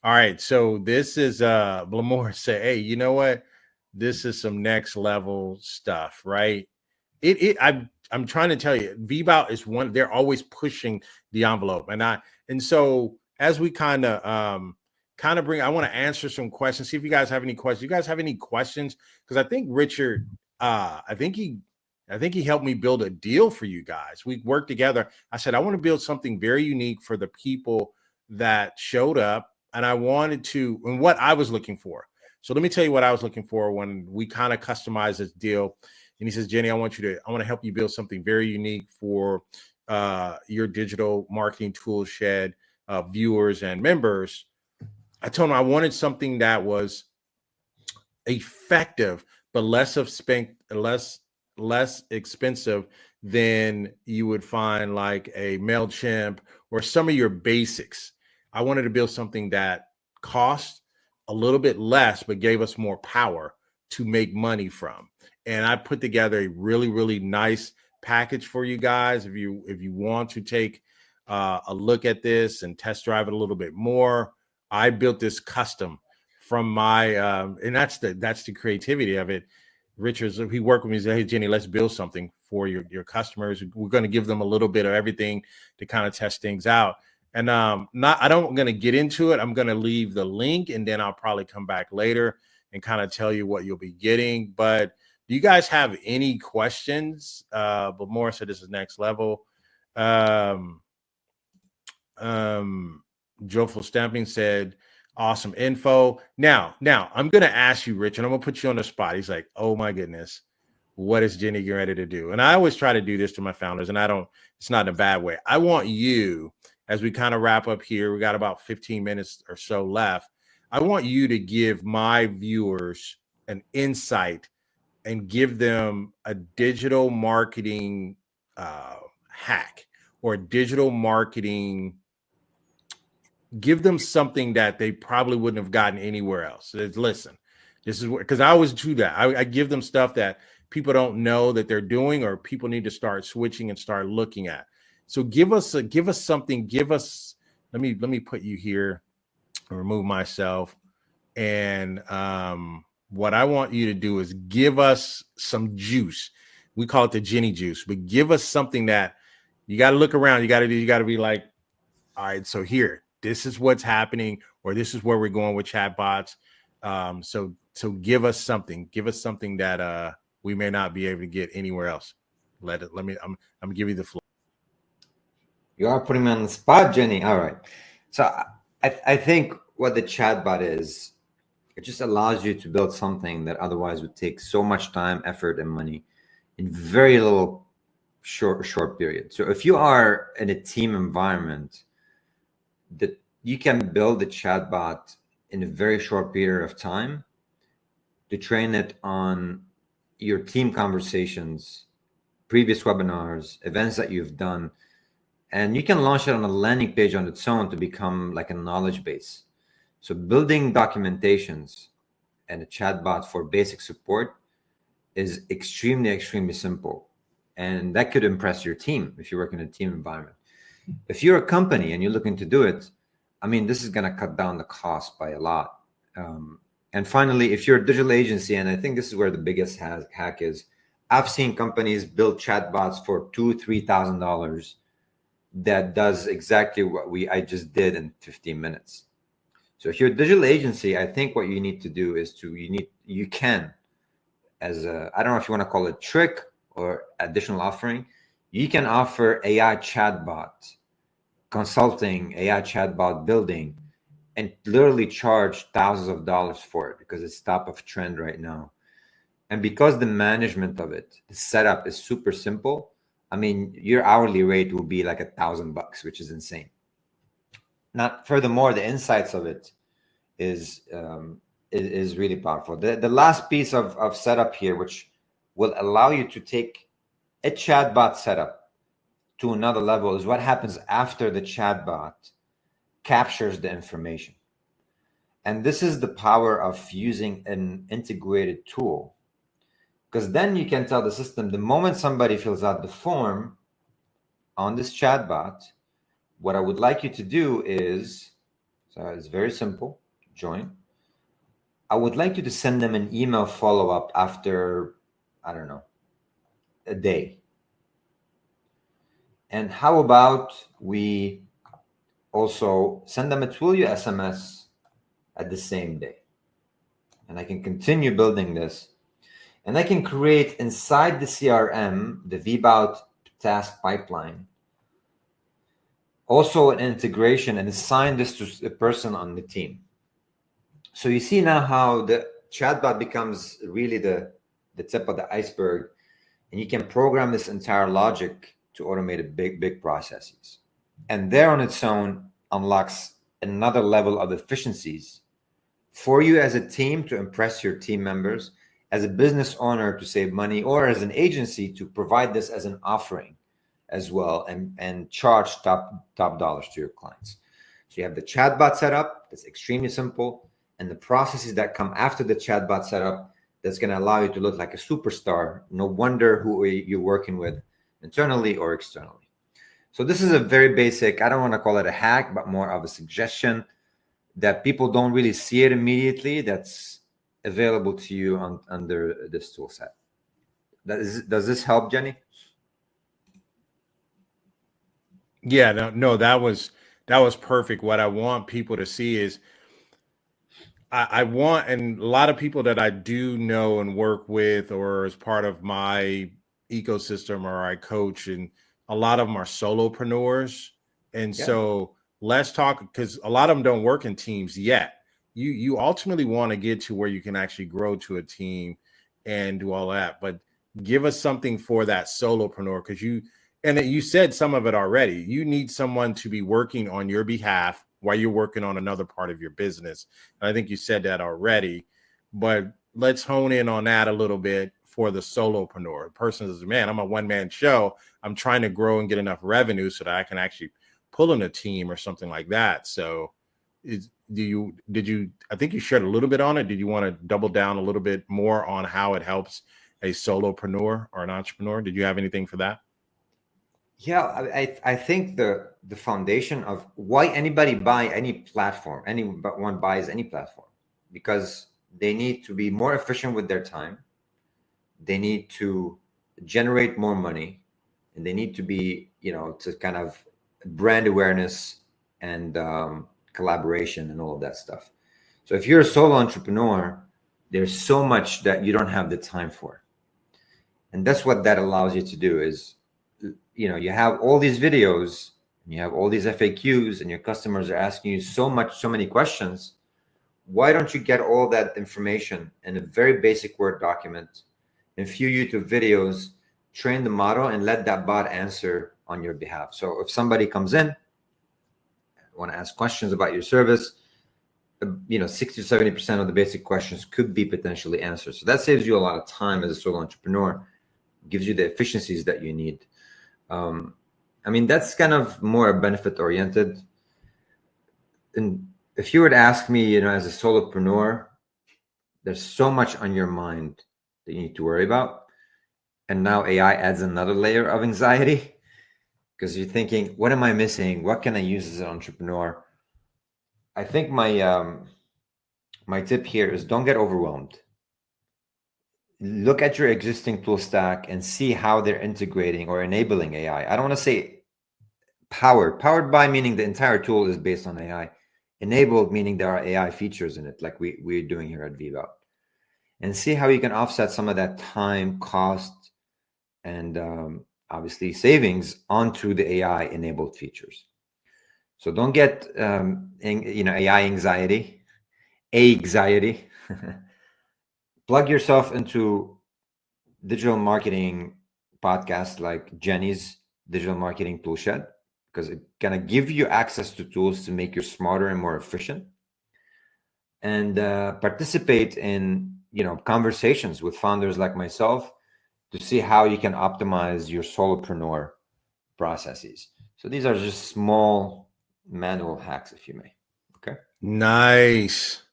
All right, so this is Blamore say, hey, you know what? This is some next level stuff, right? I'm trying to tell you, VBout is one, they're always pushing the envelope. And so as we kind of bring, I want to answer some questions, see if you guys have any questions. You guys have any questions? Because I think Richard, I think he helped me build a deal for you guys. We worked together. I said, I want to build something very unique for the people that showed up. And I wanted to, and what I was looking for. So let me tell you what I was looking for when we kind of customized this deal. And he says, Jenny, I want to help you build something very unique for your digital marketing tool shed viewers and members. I told him I wanted something that was effective, but less expensive than you would find like a MailChimp or some of your basics. I wanted to build something that cost a little bit less, but gave us more power to make money from. And I put together a really, really nice package for you guys. If you want to take a look at this and test drive it a little bit more, I built this custom from my and that's the creativity of it. Richard, he worked with me and said, hey, Jenny, let's build something for your customers. We're going to give them a little bit of everything to kind of test things out. And I'm going to get into it. I'm going to leave the link and then I'll probably come back later and kind of tell you what you'll be getting. But do you guys have any questions? But more so this is next level. Joyful Stamping said, awesome info. Now I'm going to ask you, Rich, and I'm going to put you on the spot. He's like, oh my goodness, what is Jenny getting ready to do? And I always try to do this to my founders, and it's not in a bad way. I want you, as we kind of wrap up here, we got about 15 minutes or so left. I want you to give my viewers an insight and give them a digital marketing hack or digital marketing. Give them something that they probably wouldn't have gotten anywhere else. Listen, this is because I always do that. I give them stuff that people don't know that they're doing, or people need to start switching and start looking at. So give us something. Let me put you here, remove myself. And what I want you to do is give us some juice. We call it the Jenny juice, but give us something that you got to look around. You got to be like, all right, so here, this is what's happening, or this is where we're going with chatbots. So give us something that we may not be able to get anywhere else. I'm gonna give you the floor.
You are putting me on the spot, Jenny. All right. So I think what the chatbot is, it just allows you to build something that otherwise would take so much time, effort, and money in very little short period. So if you are in a team environment, that you can build a chatbot in a very short period of time to train it on your team conversations, previous webinars, events that you've done, and you can launch it on a landing page on its own to become like a knowledge base. So building documentations and a chatbot for basic support is extremely simple. And that could impress your team if you work in a team environment. If you're a company and you're looking to do it, I mean, this is going to cut down the cost by a lot. And finally, if you're a digital agency, and I think this is where the biggest hack is, I've seen companies build chatbots for $2,000, $3,000 that does exactly what I just did in 15 minutes. So if you're a digital agency, I think what you need to do is you can, as a, I don't know if you want to call it trick or additional offering, you can offer AI chatbot consulting, AI chatbot building, and literally charge thousands of dollars for it because it's top of trend right now. And because the management of it, the setup is super simple, I mean, your hourly rate will be like $1,000, which is insane. Not furthermore, the insights of it is really powerful. The last piece of setup here, which will allow you to take a chatbot setup to another level, is what happens after the chatbot captures the information. And this is the power of using an integrated tool, because then you can tell the system the moment somebody fills out the form on this chatbot, what I would like you to do is, so it's very simple, join. I would like you to send them an email follow-up after, I don't know, a day. And how about we also send them a Twilio SMS at the same day? And I can continue building this. And I can create inside the CRM, the VBOUT task pipeline, also an integration and assign this to a person on the team. So you see now how the chatbot becomes really the tip of the iceberg, and you can program this entire logic to automate big processes. And there on its own unlocks another level of efficiencies for you as a team to impress your team members, as a business owner to save money, or as an agency to provide this as an offering as well, and charge top dollars to your clients. So you have the chatbot setup that's extremely simple, and the processes that come after the chatbot setup that's going to allow you to look like a superstar. No wonder who you're working with internally or externally. So this is a very basic, I don't want to call it a hack, but more of a suggestion that people don't really see it immediately, that's available to you under this tool set. Does this help, Jenny?
Yeah, no, that was perfect. What I want people to see is I want, and a lot of people that I do know and work with or as part of my ecosystem or I coach, and a lot of them are solopreneurs. And so let's talk, because a lot of them don't work in teams yet. You ultimately want to get to where you can actually grow to a team and do all that. But give us something for that solopreneur, because you said some of it already. You need someone to be working on your behalf while you're working on another part of your business. And I think you said that already, but let's hone in on that a little bit for the solopreneur. The person says, man, I'm a one-man show. I'm trying to grow and get enough revenue so that I can actually pull in a team or something like that. So I think you shared a little bit on it. Did you want to double down a little bit more on how it helps a solopreneur or an entrepreneur? Did you have anything for that?
Yeah, I think the foundation of why anybody buy any platform, anyone buys any platform, because they need to be more efficient with their time. They need to generate more money, and they need to be, to kind of brand awareness and collaboration and all of that stuff. So if you're a solo entrepreneur, there's so much that you don't have the time for. And that's what that allows you to do is, you have all these videos and you have all these FAQs and your customers are asking you so many questions. Why don't you get all that information in a very basic Word document, in a few YouTube videos, train the model and let that bot answer on your behalf? So if somebody comes in, want to ask questions about your service, 60 to 70% of the basic questions could be potentially answered. So that saves you a lot of time as a solo entrepreneur, gives you the efficiencies that you need. That's kind of more benefit oriented. And if you were to ask me, as a solopreneur, there's so much on your mind that you need to worry about. And now AI adds another layer of anxiety, because you're thinking, what am I missing? What can I use as an entrepreneur? I think my tip here is don't get overwhelmed. Look at your existing tool stack and see how they're integrating or enabling AI. I don't want to say Powered by meaning the entire tool is based on AI. Enabled meaning there are AI features in it, like we're doing here at VBOT. And see how you can offset some of that time, cost, and obviously savings onto the AI enabled features. So don't get AI anxiety, anxiety. Plug yourself into digital marketing podcasts like Jenny's Digital Marketing Toolshed, because it's gonna give you access to tools to make you smarter and more efficient. And participate in conversations with founders like myself to see how you can optimize your solopreneur processes. So these are just small manual hacks, if you may. Okay.
Nice.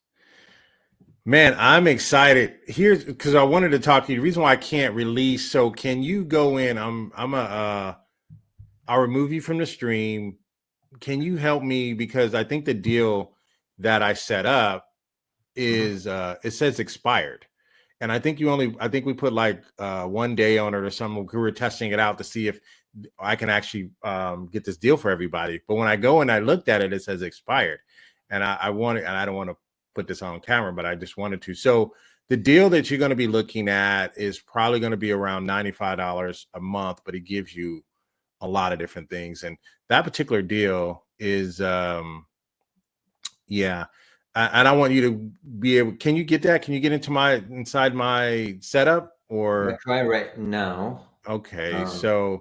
Man, I'm excited. Here's because I wanted to talk to you. The reason why I can't release, so can you go in? I'll remove you from the stream. Can you help me? Because I think the deal that I set up is it says expired. And I think we put like 1 day on it or something. We were testing it out to see if I can actually get this deal for everybody. But when I go and I looked at it, it says expired. And I wanted, and I don't want to put this on camera, but I just wanted to. So the deal that you're going to be looking at is probably going to be around $95 a month, but it gives you a lot of different things. And that particular deal is, yeah. And I want you to be able, can you get that? Can you get inside my setup or?
I'll try right now.
Okay.
Yeah,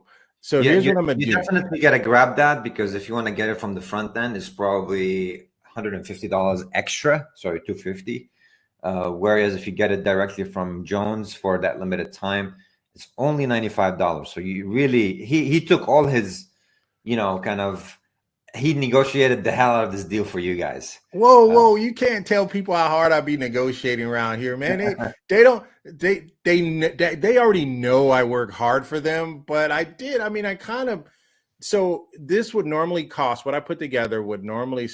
Here's what I'm going to
you
do.
definitely got to grab that, because if you want to get it from the front end, it's probably $150 extra. Sorry, $250. Whereas if you get it directly from Jones for that limited time, it's only $95. So you really, he took all his, he negotiated the hell out of this deal for you guys.
Whoa! You can't tell people how hard I be negotiating around here, man. They already know I work hard for them, but I did. I mean, I kind of. So this would normally cost, what I put together would normally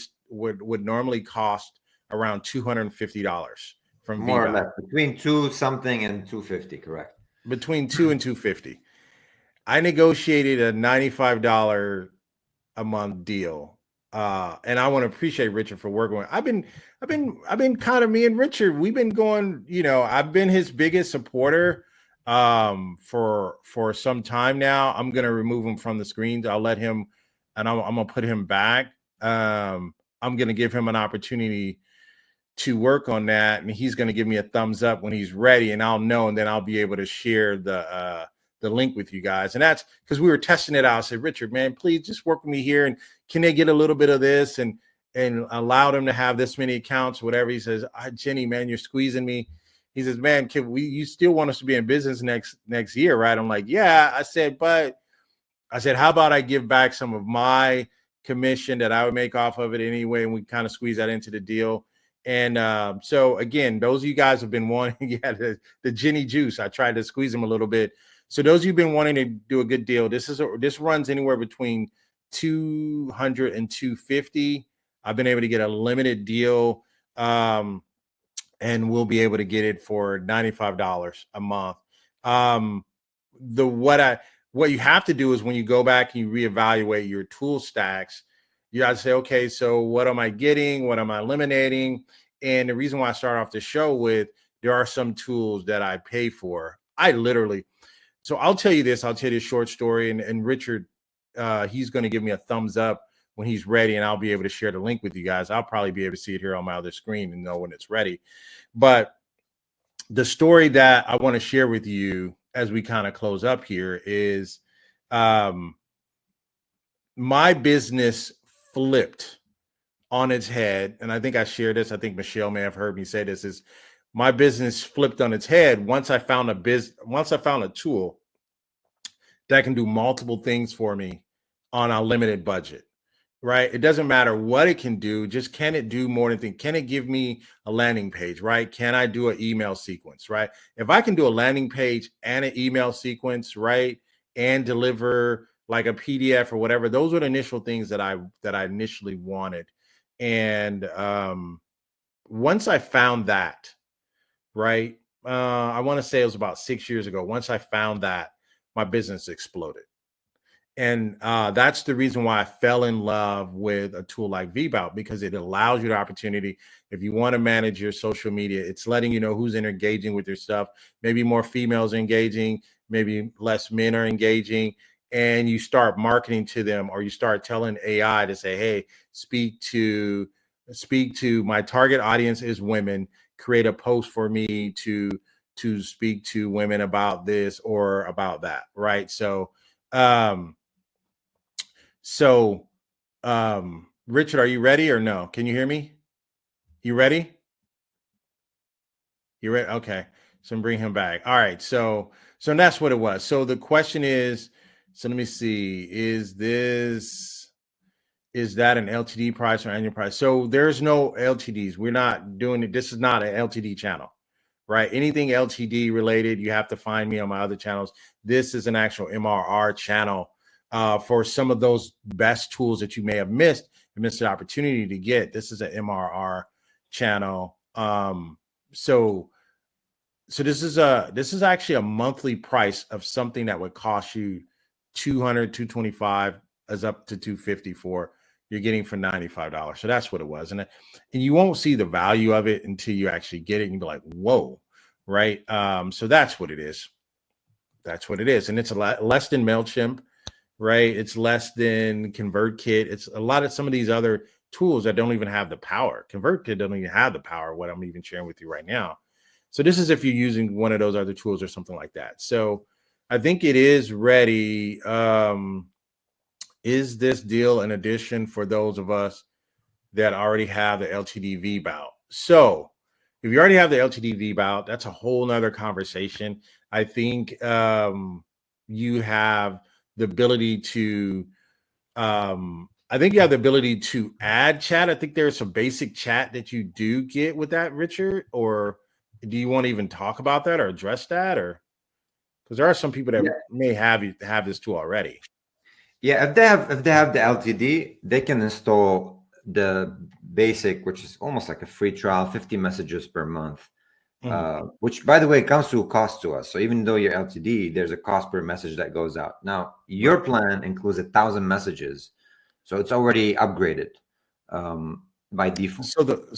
cost around $250 from
More or
VBOT.
less between two something and 250, correct?
Between $2 and $250. I negotiated a $95 a month deal. And I want to appreciate Richard for working with. I've been kind of, me and Richard, we've been going, I've been his biggest supporter for some time now. I'm going to remove him from the screens. I'll let him, and I'm going to put him back. I'm going to give him an opportunity to work on that, and he's going to give me a thumbs up when he's ready, and I'll know, and then I'll be able to share the link with you guys. And that's because we were testing it out. I said, Richard, man, please just work with me here, and can they get a little bit of this and allow them to have this many accounts, whatever. He says, Jenny, man, you're squeezing me. He says, man, you still want us to be in business next year, right? I'm like, yeah. I said, how about I give back some of my commission that I would make off of it anyway, and we kind of squeeze that into the deal. And so again, those of you guys have been wanting, the Jenny juice. I tried to squeeze them a little bit. So those of you who've been wanting to do a good deal, this runs anywhere between $200 and $250. I've been able to get a limited deal, and we'll be able to get it for $95 a month. What you have to do is when you go back and you reevaluate your tool stacks, you got to say, okay, so what am I getting? What am I eliminating? And the reason why I start off the show with, there are some tools that I pay for. So I'll tell you this. I'll tell you a short story, and Richard, he's going to give me a thumbs up when he's ready, and I'll be able to share the link with you guys. I'll probably be able to see it here on my other screen and know when it's ready. But the story that I want to share with you as we kind of close up here is my business flipped on its head. And I think I shared this. I think Michelle may have heard me say this, is my business flipped on its head once I found a tool that can do multiple things for me on a limited budget, right? It doesn't matter what it can do, just can it do more than things? Can it give me a landing page, right? Can I do an email sequence, right? If I can do a landing page and an email sequence, right, and deliver like a PDF or whatever, those were the initial things that I initially wanted. And once I found that, right, I want to say it was about 6 years ago. Once I found that, my business exploded. And that's the reason why I fell in love with a tool like VBout, because it allows you the opportunity. If you want to manage your social media, it's letting you know who's engaging with your stuff. Maybe more females engaging, maybe less men are engaging. And you start marketing to them, or you start telling AI to say, hey, speak to my target audience is women. Create a post for me to speak to women about this or about that. Right. Um, so, Richard, are you ready or no? Can you hear me? You ready? You ready? Okay. So bring him back. All right. So that's what it was. So the question is, so let me see, is that an LTD price or annual price? So there's no LTDs. We're not doing it. This is not an LTD channel, right? Anything LTD related, you have to find me on my other channels. This is an actual MRR channel for some of those best tools that you may have missed the opportunity to get. This is an MRR channel. So this is actually a monthly price of something that would cost you 200, 225 as up to 250 for you're getting for $95. So that's what it was. And you won't see the value of it until you actually get it and you'll be like, whoa, right? So that's what it is. That's what it is. And it's a lot less than MailChimp, right? It's less than ConvertKit. It's a lot of some of these other tools that don't even have the power. ConvertKit doesn't even have the power of what I'm even sharing with you right now. So this is if you're using one of those other tools or something like that. So I think it is ready. Is this deal an addition for those of us that already have the LTD VBout? So if you already have the LTD VBout, that's a whole nother conversation. I think you have the ability to add chat. I think there's some basic chat that you do get with that, Richard. Or do you want to even talk about that or address that? Or because there are some people that may have this tool already.
Yeah, if they have the LTD, they can install the basic, which is almost like a free trial, 50 messages per month. Which, by the way, comes to a cost to us. So even though you're LTD, there's a cost per message that goes out. Now, your plan includes 1,000 messages, so it's already upgraded by default.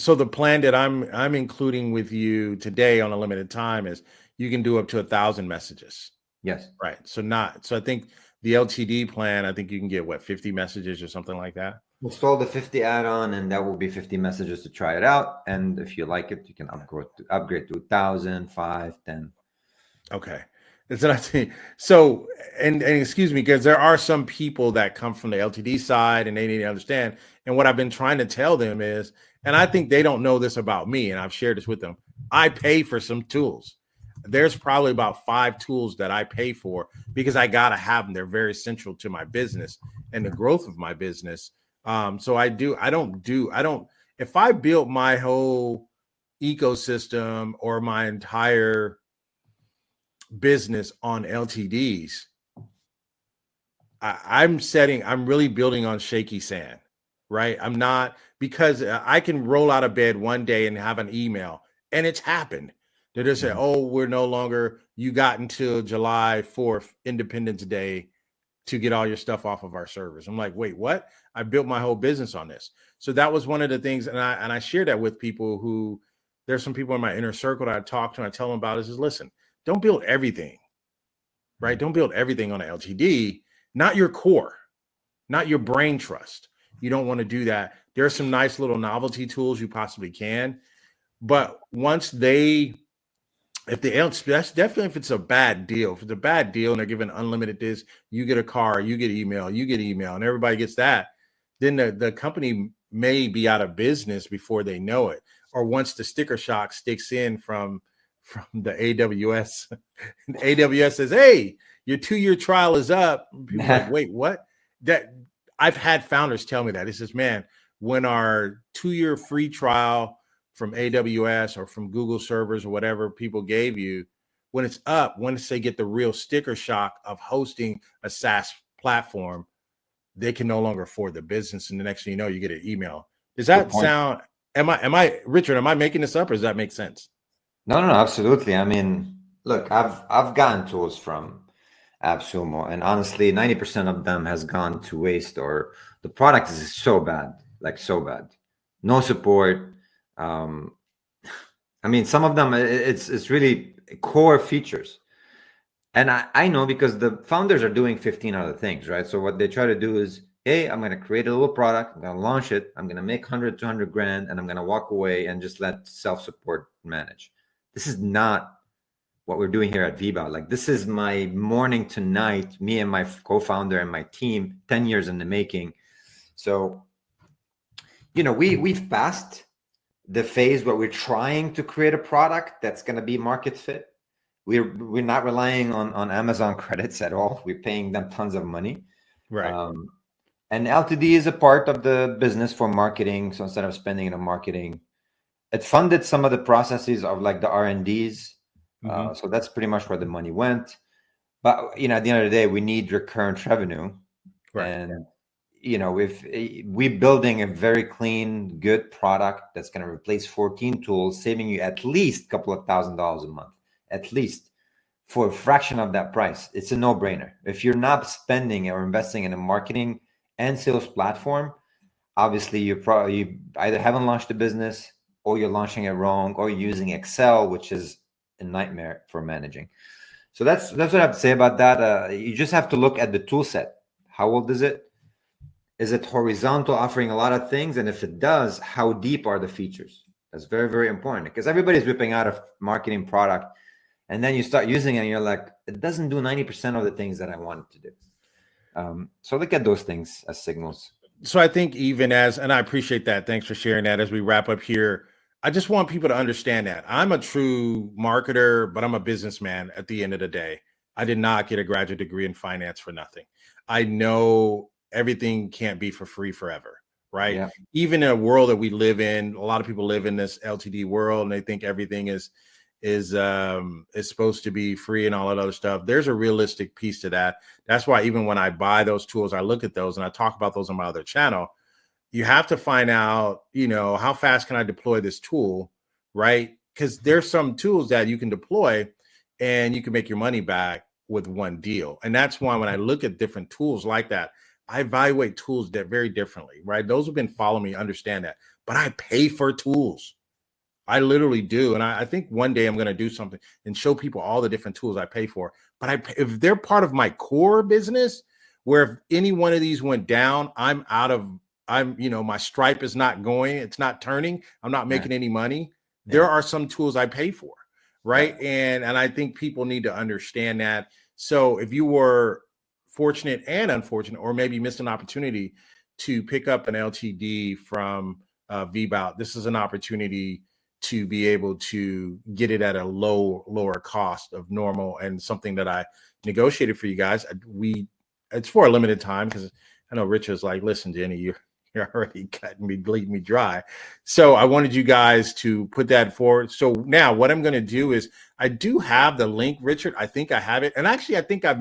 So the plan that I'm including with you today on a limited time is you can do up to 1,000 messages.
Yes.
Right. So I think the LTD plan, I think you can get 50 messages or something like that.
Install the 50 add-on, and that will be 50 messages to try it out. And if you like it, you can upgrade to 1,000, 5, 10.
Okay. That's what I think. So, and excuse me, because there are some people that come from the LTD side and they need to understand. And what I've been trying to tell them is, and I think they don't know this about me, and I've shared this with them, I pay for some tools. There's probably about 5 tools that I pay for because I got to have them. They're very central to my business and the growth of my business. So if I built my whole ecosystem or my entire business on LTDs, I'm really building on shaky sand, right? I'm not, because I can roll out of bed one day and have an email, and it's happened. They just say, oh, we're no longer, you got until July 4th, Independence Day, to get all your stuff off of our servers. I'm like, wait, what? I built my whole business on this. So that was one of the things. And I share that with people who, there's some people in my inner circle that I talk to and I tell them about is listen, don't build everything, right? Don't build everything on an LTD, not your core, not your brain trust. You don't want to do that. There are some nice little novelty tools you possibly can, but once that's definitely if it's a bad deal. If it's a bad deal and they're giving unlimited this, you get a car, you get email, and everybody gets that, then the company may be out of business before they know it. Or once the sticker shock sticks in from the AWS, and AWS says, hey, your 2-year trial is up. People are like, wait, what? That I've had founders tell me that. It says, man, when our 2-year free trial from AWS or from Google servers or whatever people gave you, when it's up, once they get the real sticker shock of hosting a SaaS platform, they can no longer afford the business. And the next thing you know, you get an email. Does that sound, Richard, am I making this up or does that make sense?
No, absolutely. I mean, look, I've gotten tools from AppSumo, and honestly, 90% of them has gone to waste, or the product is so bad, like so bad, no support. Um, I mean, some of them it's really core features, and I know because the founders are doing 15 other things, right? So what they try to do is, hey, I'm going to create a little product, I'm going to launch it, I'm going to make 100, 200 grand, and I'm going to walk away and just let self-support manage. This is not what we're doing here at Viva. Like, this is my morning to night, me and my co-founder and my team, 10 years in the making. So, we've passed the phase where we're trying to create a product that's going to be market fit. We're not relying on Amazon credits at all. We're paying them tons of money.
Right.
And LTD is a part of the business for marketing. So instead of spending it on marketing, it funded some of the processes of like the R&Ds. So that's pretty much where the money went. But at the end of the day, we need recurrent revenue.
Right.
And if we're building a very clean, good product that's going to replace 14 tools, saving you at least a couple of $1,000s a month, at least, for a fraction of that price. It's a no-brainer. If you're not spending or investing in a marketing and sales platform, obviously you either haven't launched a business, or you're launching it wrong, or you're using Excel, which is a nightmare for managing. So that's what I have to say about that. You just have to look at the tool set. How old is it? Is it horizontal, offering a lot of things? And if it does, how deep are the features? That's very, very important, because everybody's whipping out a marketing product, and then you start using it and you're like, it doesn't do 90% of the things that I want it to do. So look at those things as signals.
So I think and I appreciate that. Thanks for sharing that. As we wrap up here, I just want people to understand that I'm a true marketer, but I'm a businessman at the end of the day. I did not get a graduate degree in finance for nothing. I know everything can't be for free forever, right?
Yeah.
Even in a world that we live in, a lot of people live in this LTD world and they think everything is supposed to be free and all that other stuff. There's a realistic piece to that. That's why even when I buy those tools, I look at those and I talk about those on my other channel. You have to find out, how fast can I deploy this tool, right? Because there's some tools that you can deploy and you can make your money back with one deal. And that's why when I look at different tools like that, I evaluate tools that very differently, right? Those who've been following me understand that, but I pay for tools. I literally do. And I think one day I'm going to do something and show people all the different tools I pay for. But if they're part of my core business, where if any one of these went down, my Stripe is not going, it's not turning, I'm not making any money. There are some tools I pay for, right? And I think people need to understand that. So if you were fortunate and unfortunate, or maybe missed an opportunity to pick up an LTD from VBOT, this is an opportunity to be able to get it at a lower cost of normal, and something that I negotiated for you guys. It's for a limited time, because I know Richard's like, listen, Jenny, you're already bleeding me dry. So I wanted you guys to put that forward. So now what I'm going to do is, I do have the link, Richard. I think I have it. And actually, I think I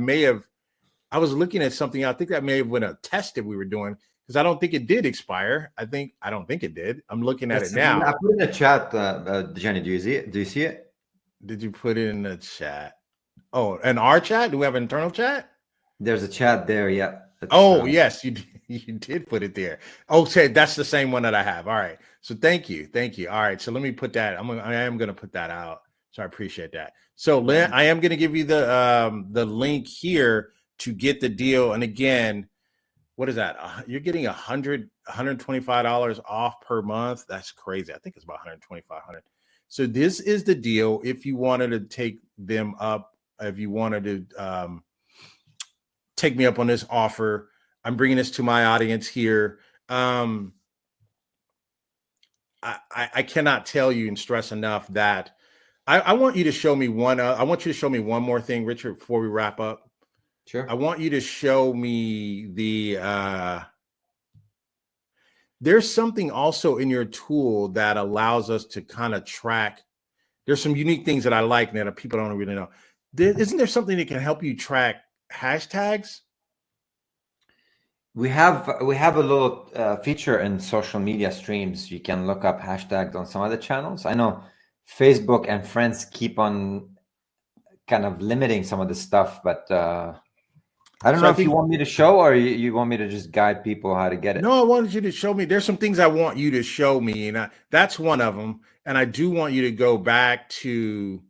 was looking at something. I think that may have been a test that we were doing, because I don't think it did expire. I don't think it did. I'm looking at it now.
I put in the chat, Jenny. Do you see it? Do you see it?
Did you put it in the chat? Oh, in our chat? Do we have an internal chat?
There's a chat there. Yeah.
Yes, you did put it there. Okay, that's the same one that I have. All right. So thank you. All right. So let me put that. I am going to put that out. So I appreciate that. So Lynn, I am going to give you the link here to get the deal. And again, what is that? You're getting $125 off per month. That's crazy. I think it's about $125. So this is the deal. If you wanted to take them up, if you wanted to take me up on this offer, I'm bringing this to my audience here. I cannot tell you and stress enough that I want you to show me one. I want you to show me one more thing, Richard, before we wrap up.
Sure.
I want you to show me there's something also in your tool that allows us to kind of track. There's some unique things that I like that people don't really know. Isn't there something that can help you track hashtags?
We have a little feature in social media streams. You can look up hashtags on some other channels. I know Facebook and friends keep on kind of limiting some of the stuff, but I don't
So
know
I
if you
think,
want me to show or you want me to just guide people how to get it.
no, I wanted you to show me. There's some things I want you to show me, and that's one of them. And I do want you to go back to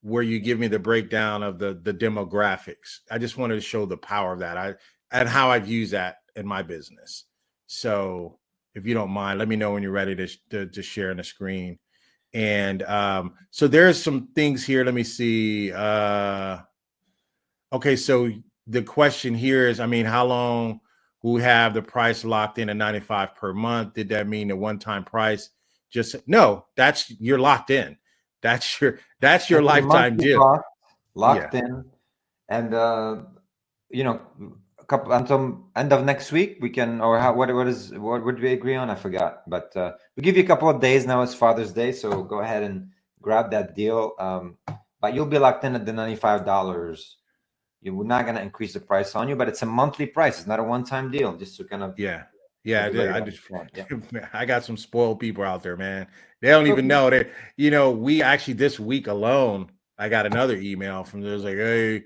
where you give me the breakdown of the demographics. I just wanted to show the power of that. And how I've used that in my business. So if you don't mind, let me know when you're ready to share on the screen. And so there's some things here. Let me see. Okay, so the question here is, I mean, how long will we have the price locked in at 95 per month? Did that mean the one-time price? Just no, that's you're locked in. That's your
It's a
lifetime
monthly
deal.
cost,
Yeah.
locked in, and you know, a couple until end of next week we can, or how, what would we agree on? I forgot, but we give you a couple of days now. It's Father's Day, so go ahead and grab that deal. But you'll be locked in at the $95. We're not going to increase the price on you, but it's a monthly price. It's not a one-time deal. Just to kind of
Yeah. Yeah.
everybody
I
to
just
understand. Yeah.
I got some spoiled people out there, man. They don't even
Okay.
know that, we actually this week alone, I got another email from there's like, hey,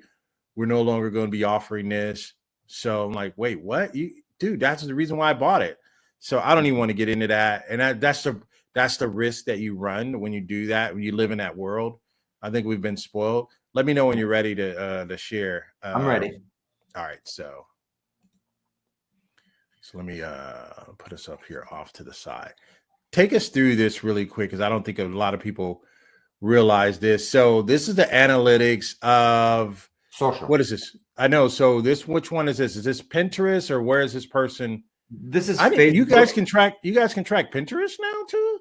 we're no longer going to be offering this. So I'm like, wait, what? Dude, that's the reason why I bought it. So I don't even want to get into that. And that's the risk that you run when you do that, when you live in that world. I think we've been spoiled. Let me know when you're ready to share.
I'm ready.
All right, so let me put us up here off to the side. Take us through this really quick because I don't think a lot of people realize this. So this is the analytics of
Social.
what is this? I know. So which one is this? Is this Pinterest or where is this person?
This is
I didn't. You
Facebook.
guys can track. You guys can track Pinterest now too.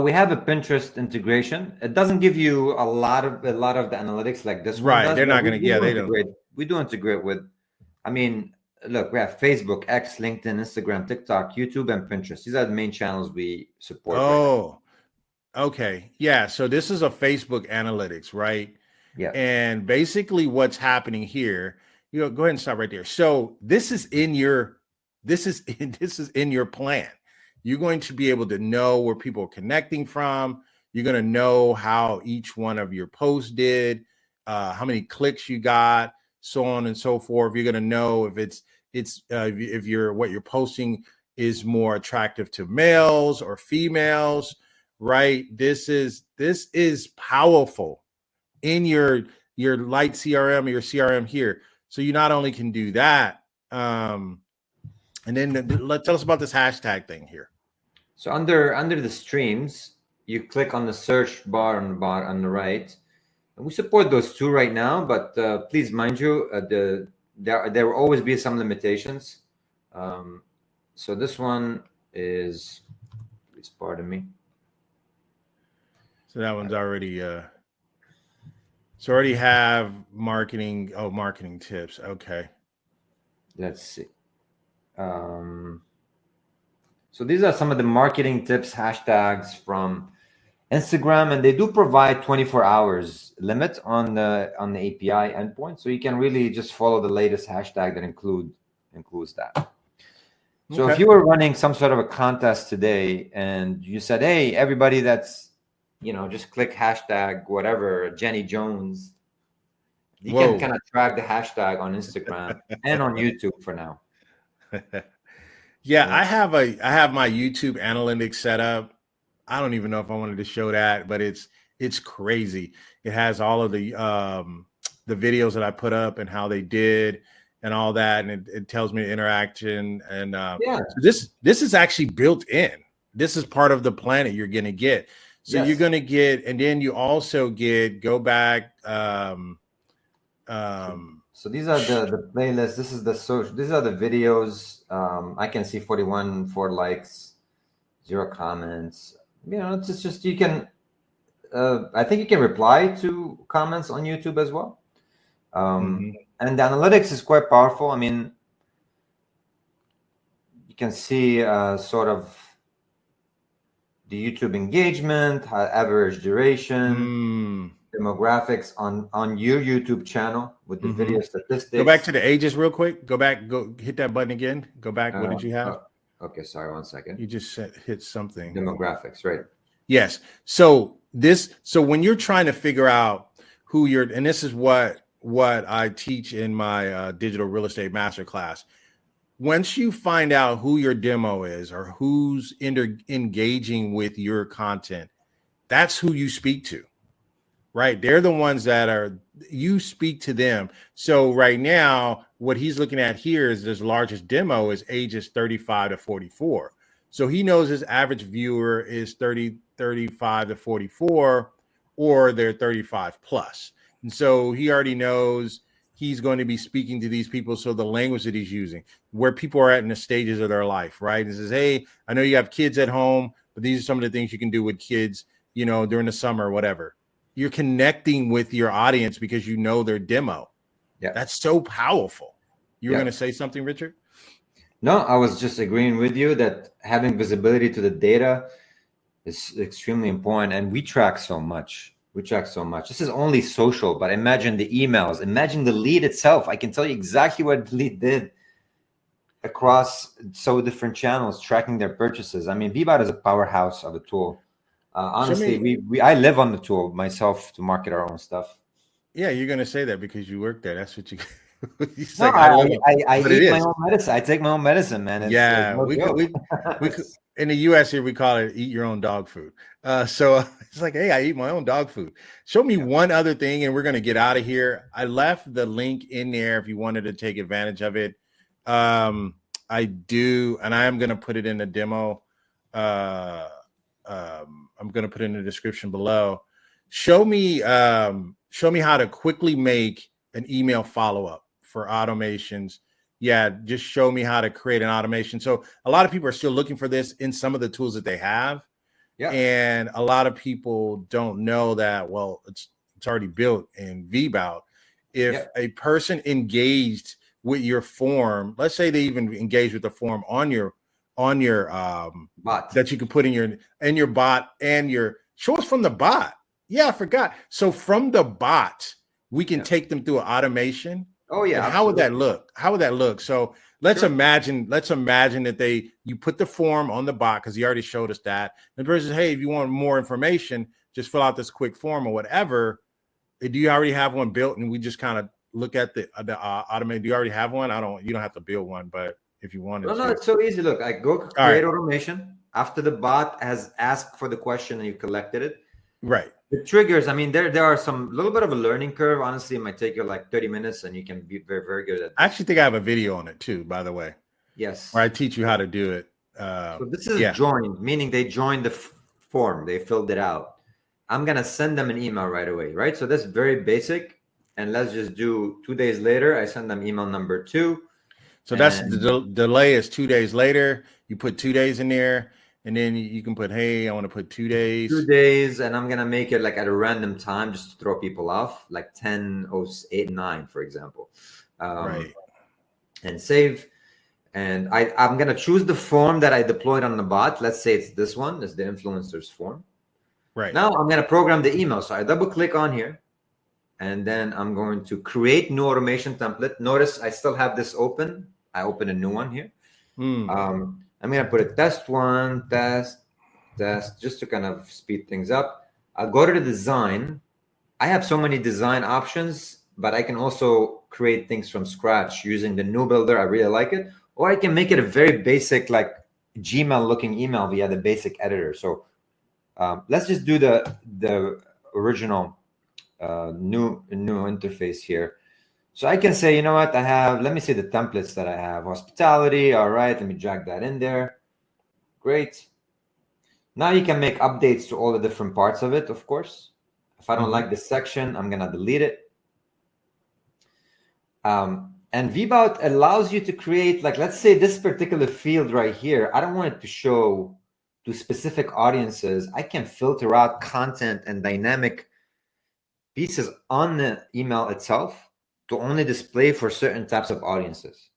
We have a Pinterest integration. It doesn't give you a lot of the analytics like this one
Right.
does,
They're
but
not gonna.
we
Yeah,
do
they don't.
integrate. We do integrate with. I mean, look, we have Facebook, X, LinkedIn, Instagram, TikTok, YouTube, and Pinterest. These are the main channels we support right now.
Oh, okay. Yeah. So this is a Facebook analytics, right?
Yeah.
And basically, what's happening here? Go ahead and stop right there. So this is in your. This is in your plan. You're going to be able to know where people are connecting from. You're going to know how each one of your posts did, how many clicks you got, so on and so forth. You're going to know if if what you're posting is more attractive to males or females, right? This is powerful in your light CRM or your CRM here. So you not only can do that, and then tell us about this hashtag thing here.
So under the streams, you click on the search bar on the right, and we support those two right now. But please mind you, there will always be some limitations. So this one is, please pardon me.
So that one's already so already have marketing. Oh, marketing tips. Okay.
Let's see. So these are some of the marketing tips hashtags from Instagram, and they do provide 24 hours limit on the API endpoint, so you can really just follow the latest hashtag that includes that. So if you were running some sort of a contest today and you said, hey, everybody that's, just click hashtag whatever, Jenny Jones, you can kind of track the hashtag on Instagram and on YouTube for now.
Yeah, I have my YouTube analytics set up. I don't even know if I wanted to show that, but it's crazy. It has all of the videos that I put up and how they did and all that, and it tells me the interaction. And so this is actually built in. This is part of the plan that you're going to get. So you're going to get, and then you also go back.
So these are the playlists. This is the social. These are the videos. I can see 4 likes, 0 comments. It's just you can. I think you can reply to comments on YouTube as well. And the analytics is quite powerful. I mean, you can see sort of the YouTube engagement, average duration, demographics on your YouTube channel with the video statistics.
Go back to the ages real quick. Go hit that button again. Go back. What did you have?
Okay, sorry, 1 second.
You just hit something.
Demographics, right?
Yes. So when you're trying to figure out who you're, and this is what what I teach in my digital real estate masterclass. Once you find out who your demo is or who's engaging with your content, that's who you speak to, right? They're the ones that are, you speak to them. So right now, what he's looking at here is this largest demo is ages 35 to 44. So he knows his average viewer is 35 to 44, or they're 35 plus. And so he already knows he's going to be speaking to these people. So the language that he's using, where people are at in the stages of their life, right? He says, hey, I know you have kids at home, but these are some of the things you can do with kids, you know, during the summer or whatever. You're connecting with your audience because you know their demo.
Yeah.
That's so powerful. You were
Yeah.
going to say something, Richard?
No, I was just agreeing with you that having visibility to the data is extremely important. And we track so much. This is only social, but imagine the emails, imagine the lead itself. I can tell you exactly what the lead did across so different channels, tracking their purchases. I mean, VBot is a powerhouse of a tool. Honestly, I live on the tool myself to market our own stuff.
Yeah, you're going to say that because you work there. That's what you.
No,
like,
I
eat
my own medicine. I take my own medicine, man. It's no
we
joke.
could in the U.S. here we call it eat your own dog food. So it's like, hey, I eat my own dog food. Show me one other thing, and we're going to get out of here. I left the link in there if you wanted to take advantage of it. I do, and I am going to put it in the demo. I'm going to put it in the description below. Show me how to quickly make an email follow-up for automations. Yeah, just show me how to create an automation. So a lot of people are still looking for this in some of the tools that they have.
Yeah.
And a lot of people don't know that, well, it's already built in VBout. If a person engaged with your form, let's say they even engage with the form on your
bot
that you can put in your bot and your show us from the bot. Yeah, I forgot. So from the bot, we can take them through an automation.
Oh yeah.
And how would that look? So let's imagine that you put the form on the bot because he already showed us that. And the person says, hey, if you want more information, just fill out this quick form or whatever. Do you already have one built? And we just kind of look at the automated. Do you already have one? You don't have to build one, but if you wanted to.
No, it's so easy. Look, I go create automation after the bot has asked for the question and you collected it.
Right.
The triggers, I mean, there are some little bit of a learning curve. Honestly, it might take you like 30 minutes and you can be very, very good at it.
I actually think I have a video on it too, by the way.
Yes.
Where I teach you how to do it.
So this is joined, meaning they joined the form. They filled it out. I'm going to send them an email right away, right? So that's very basic. And let's just do 2 days later. I send them email number 2.
So that's the delay is 2 days later. You put 2 days in there. And then you can put, hey, I want to put 2 days.
2 days, and I'm going to make it like at a random time just to throw people off, like 10:08, 9, for example.
Right.
And save. And I'm going to choose the form that I deployed on the bot. Let's say it's this one. It's the influencer's form.
Right.
Now I'm going to program the email. So I double click on here. And then I'm going to create new automation template. Notice I still have this open. I open a new one here. I'm going to put a test 1, test, just to kind of speed things up. I'll go to the design. I have so many design options, but I can also create things from scratch using the new builder. I really like it. Or I can make it a very basic, like Gmail looking email via the basic editor. So let's just do the original new interface here. So I can say, you know what, let me see the templates that I have. Hospitality, all right, let me drag that in there. Great. Now you can make updates to all the different parts of it, of course. If I don't like this section, I'm going to delete it. And VBout allows you to create, like, let's say this particular field right here, I don't want it to show to specific audiences. I can filter out content and dynamic pieces on the email itself to only display for certain types of audiences.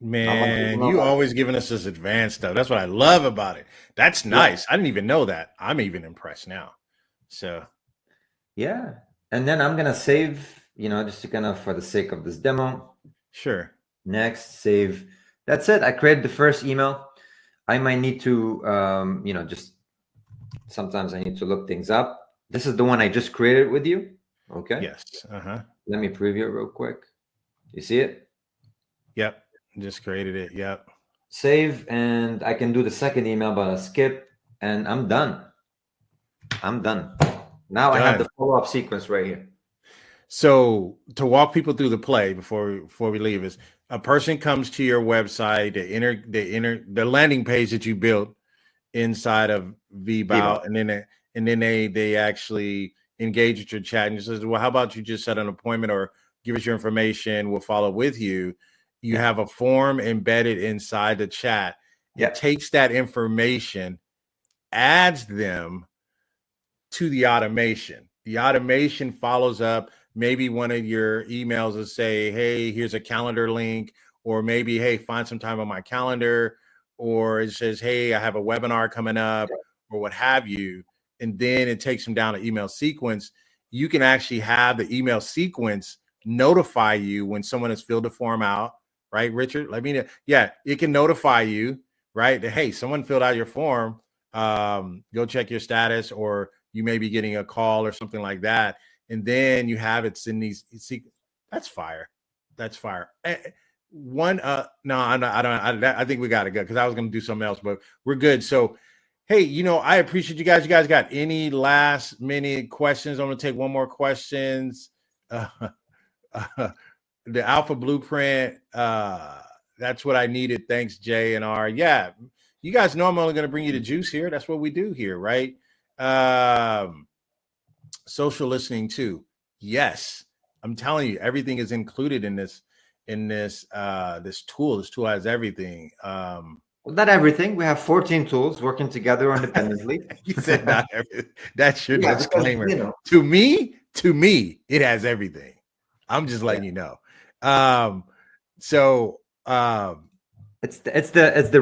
Man, you always giving us this advanced stuff. That's what I love about it. That's nice. I didn't even know that. I'm even impressed now. So
yeah. And then I'm gonna save, just to kind of for the sake of this demo.
Sure.
Next, save. That's it. I created the first email. I might need to just sometimes I need to look things up. This is the one I just created with you. Okay.
Yes.
Let me preview it real quick. You see it?
Yep. Just created it. Yep.
Save, and I can do the second email, but I skip, and I'm done. I'm done. Now I have the
Done.
follow-up sequence right here.
So to walk people through the play before we leave is a person comes to your website, they enter the landing page that you built inside of VBout, and then they actually engage with your chat and just says, well, how about you just set an appointment or give us your information, we'll follow with you. You have a form embedded inside the chat. It takes that information, adds them to the automation. The automation follows up. Maybe one of your emails will say, hey, here's a calendar link, or maybe, hey, find some time on my calendar, or it says, hey, I have a webinar coming up, or what have you. And then it takes them down an email sequence. You can actually have the email sequence notify you when someone has filled the form out, right, Richard? Let me know. Yeah, it can notify you, right, that, hey, someone filled out your form. Go check your status, or you may be getting a call or something like that. And then you have it's in these. That's fire. That's fire. No, I think we got to go because I was going to do something else, but we're good. So, hey, I appreciate you guys. You guys got any last minute questions? I'm going to take one more questions. The Alpha Blueprint. That's what I needed. Thanks, Jay and R. Yeah, you guys know I'm only going to bring you the juice here. That's what we do here, right? Social listening too. Yes, I'm telling you, everything is included in this tool. This tool has everything.
Well, not everything. We have 14 tools working together independently.
You said not everything. That's your disclaimer. Because, to me, it has everything. I'm just letting you know.
It's the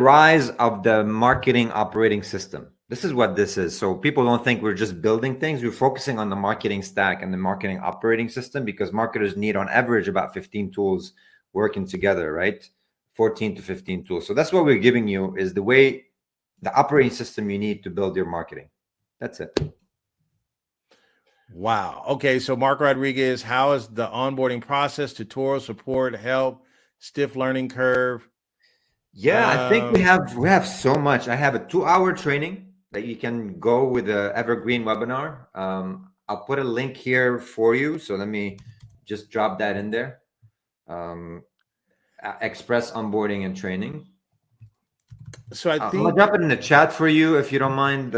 rise of the marketing operating system. This is what this is. So people don't think we're just building things. We're focusing on the marketing stack and the marketing operating system because marketers need on average about 15 tools working together, right? 14 to 15 tools. So that's what we're giving you is the operating system you need to build your marketing. That's it.
Wow. Okay. So Mark Rodriguez, how is the onboarding process, tutorial support, help, stiff learning curve?
Yeah, I think we have so much. I have a 2-hour training that you can go with the evergreen webinar. I'll put a link here for you. So let me just drop that in there. Express onboarding and training.
So I think
I'm gonna drop it in the chat for you if you don't mind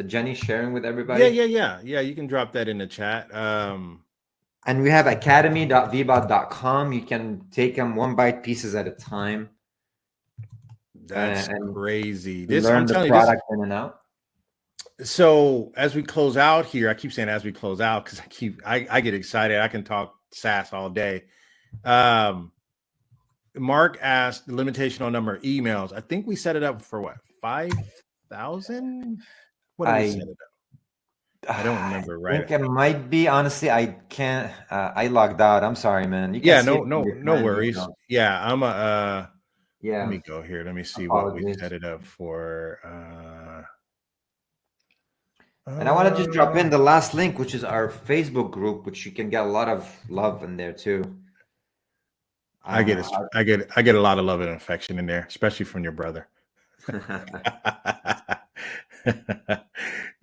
Jenny sharing with everybody.
Yeah. You can drop that in the chat.
And we have academy.vbot.com. You can take them 1 byte pieces at a time.
That's crazy.
Learn the product in and out.
So as we close out here, I keep saying as we close out because I get excited. I can talk Saas all day. Mark asked the limitation on number of emails. I think we set it up for what, 5,000? What did we set it up? I don't remember. Right?
I think it might be. Honestly, I can't. I logged out. I'm sorry, man. You
can no worries. Yeah, I'm a.
Yeah.
Let me go here. Let me see what we set it up for.
And I want to just drop in the last link, which is our Facebook group, which you can get a lot of love in there too.
I get a lot of love and affection in there, especially from your brother.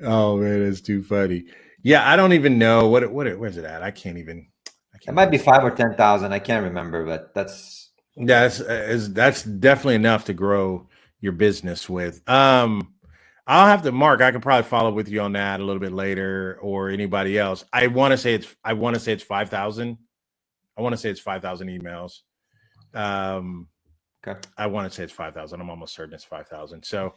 Oh man, that's too funny. Yeah, I don't even know where's it at. I can't even.
It might be 5,000 or 10,000. I can't remember, but that's
definitely enough to grow your business with. I'll have to, Mark, I can probably follow with you on that a little bit later, or anybody else. I want to say it's 5,000. I want to say it's 5,000 emails.
Okay.
I want to say it's 5,000. I'm almost certain it's 5,000. So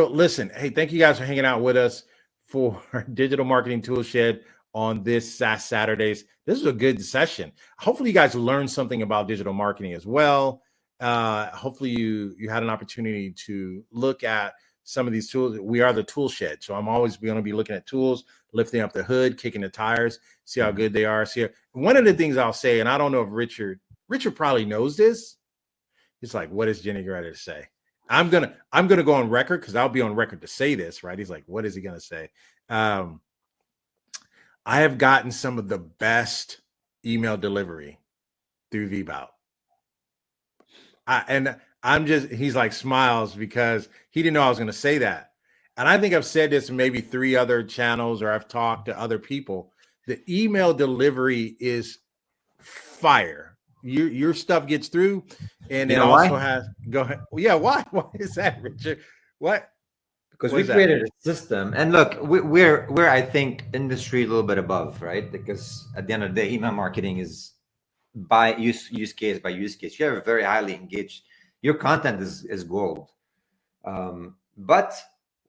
listen, hey, thank you guys for hanging out with us for Digital Marketing Toolshed on this Saas Saturdays. This is a good session. Hopefully you guys learned something about digital marketing as well. Hopefully you had an opportunity to look at some of these tools. We are the tool shed. So I'm always going to be looking at tools, lifting up the hood, kicking the tires, see how good they are. One of the things I'll say, and I don't know if Richard probably knows this. He's like, what is Jenny ready to say? I'm gonna go on record because I'll be on record to say this, right? He's like, what is he gonna say? I I have gotten some of the best email delivery through VBout. He's like smiles because he didn't know I was going to say that. And I think I've said this in maybe 3 other channels, or I've talked to other people. The email delivery is fire. Your stuff gets through, and
You
it
know
also
why?
has, go ahead. Yeah, why? Why is that, Richard? What?
Because
What
we
is that?
created a system, and look, we're I think industry a little bit above, right? Because at the end of the day, email marketing is by use case by use case. You have a very highly engaged. Your content is gold, but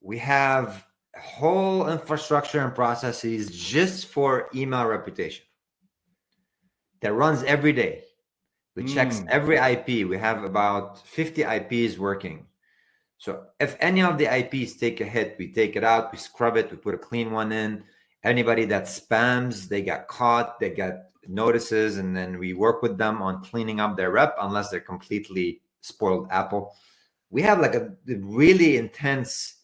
we have a whole infrastructure and processes just for email reputation that runs every day. We checks every IP. We have about 50 IPs working. So if any of the IPs take a hit, we take it out, we scrub it, we put a clean one in. Anybody that spams, they got caught, they got notices, and then we work with them on cleaning up their rep unless they're completely spoiled apple. We have like a really intense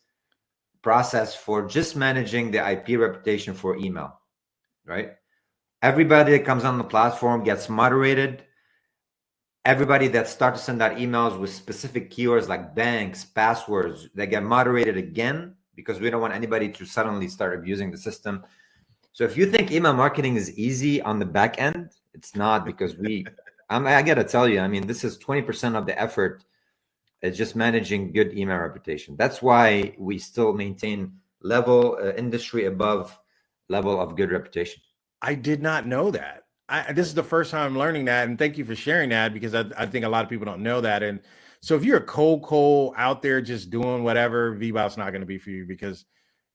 process for just managing the IP reputation for email, right? Everybody that comes on the platform gets moderated. Everybody that starts to send out emails with specific keywords like banks, passwords, they get moderated again because we don't want anybody to suddenly start abusing the system. So if you think email marketing is easy on the back end, it's not, because I got to tell you, I mean, this is 20% of the effort. It's just managing good email reputation. That's why we still maintain level industry above level of good reputation.
I did not know that. This is the first time I'm learning that, and thank you for sharing that, because I think a lot of people don't know that. And so if you're a cold out there just doing whatever, VBot's not going to be for you, because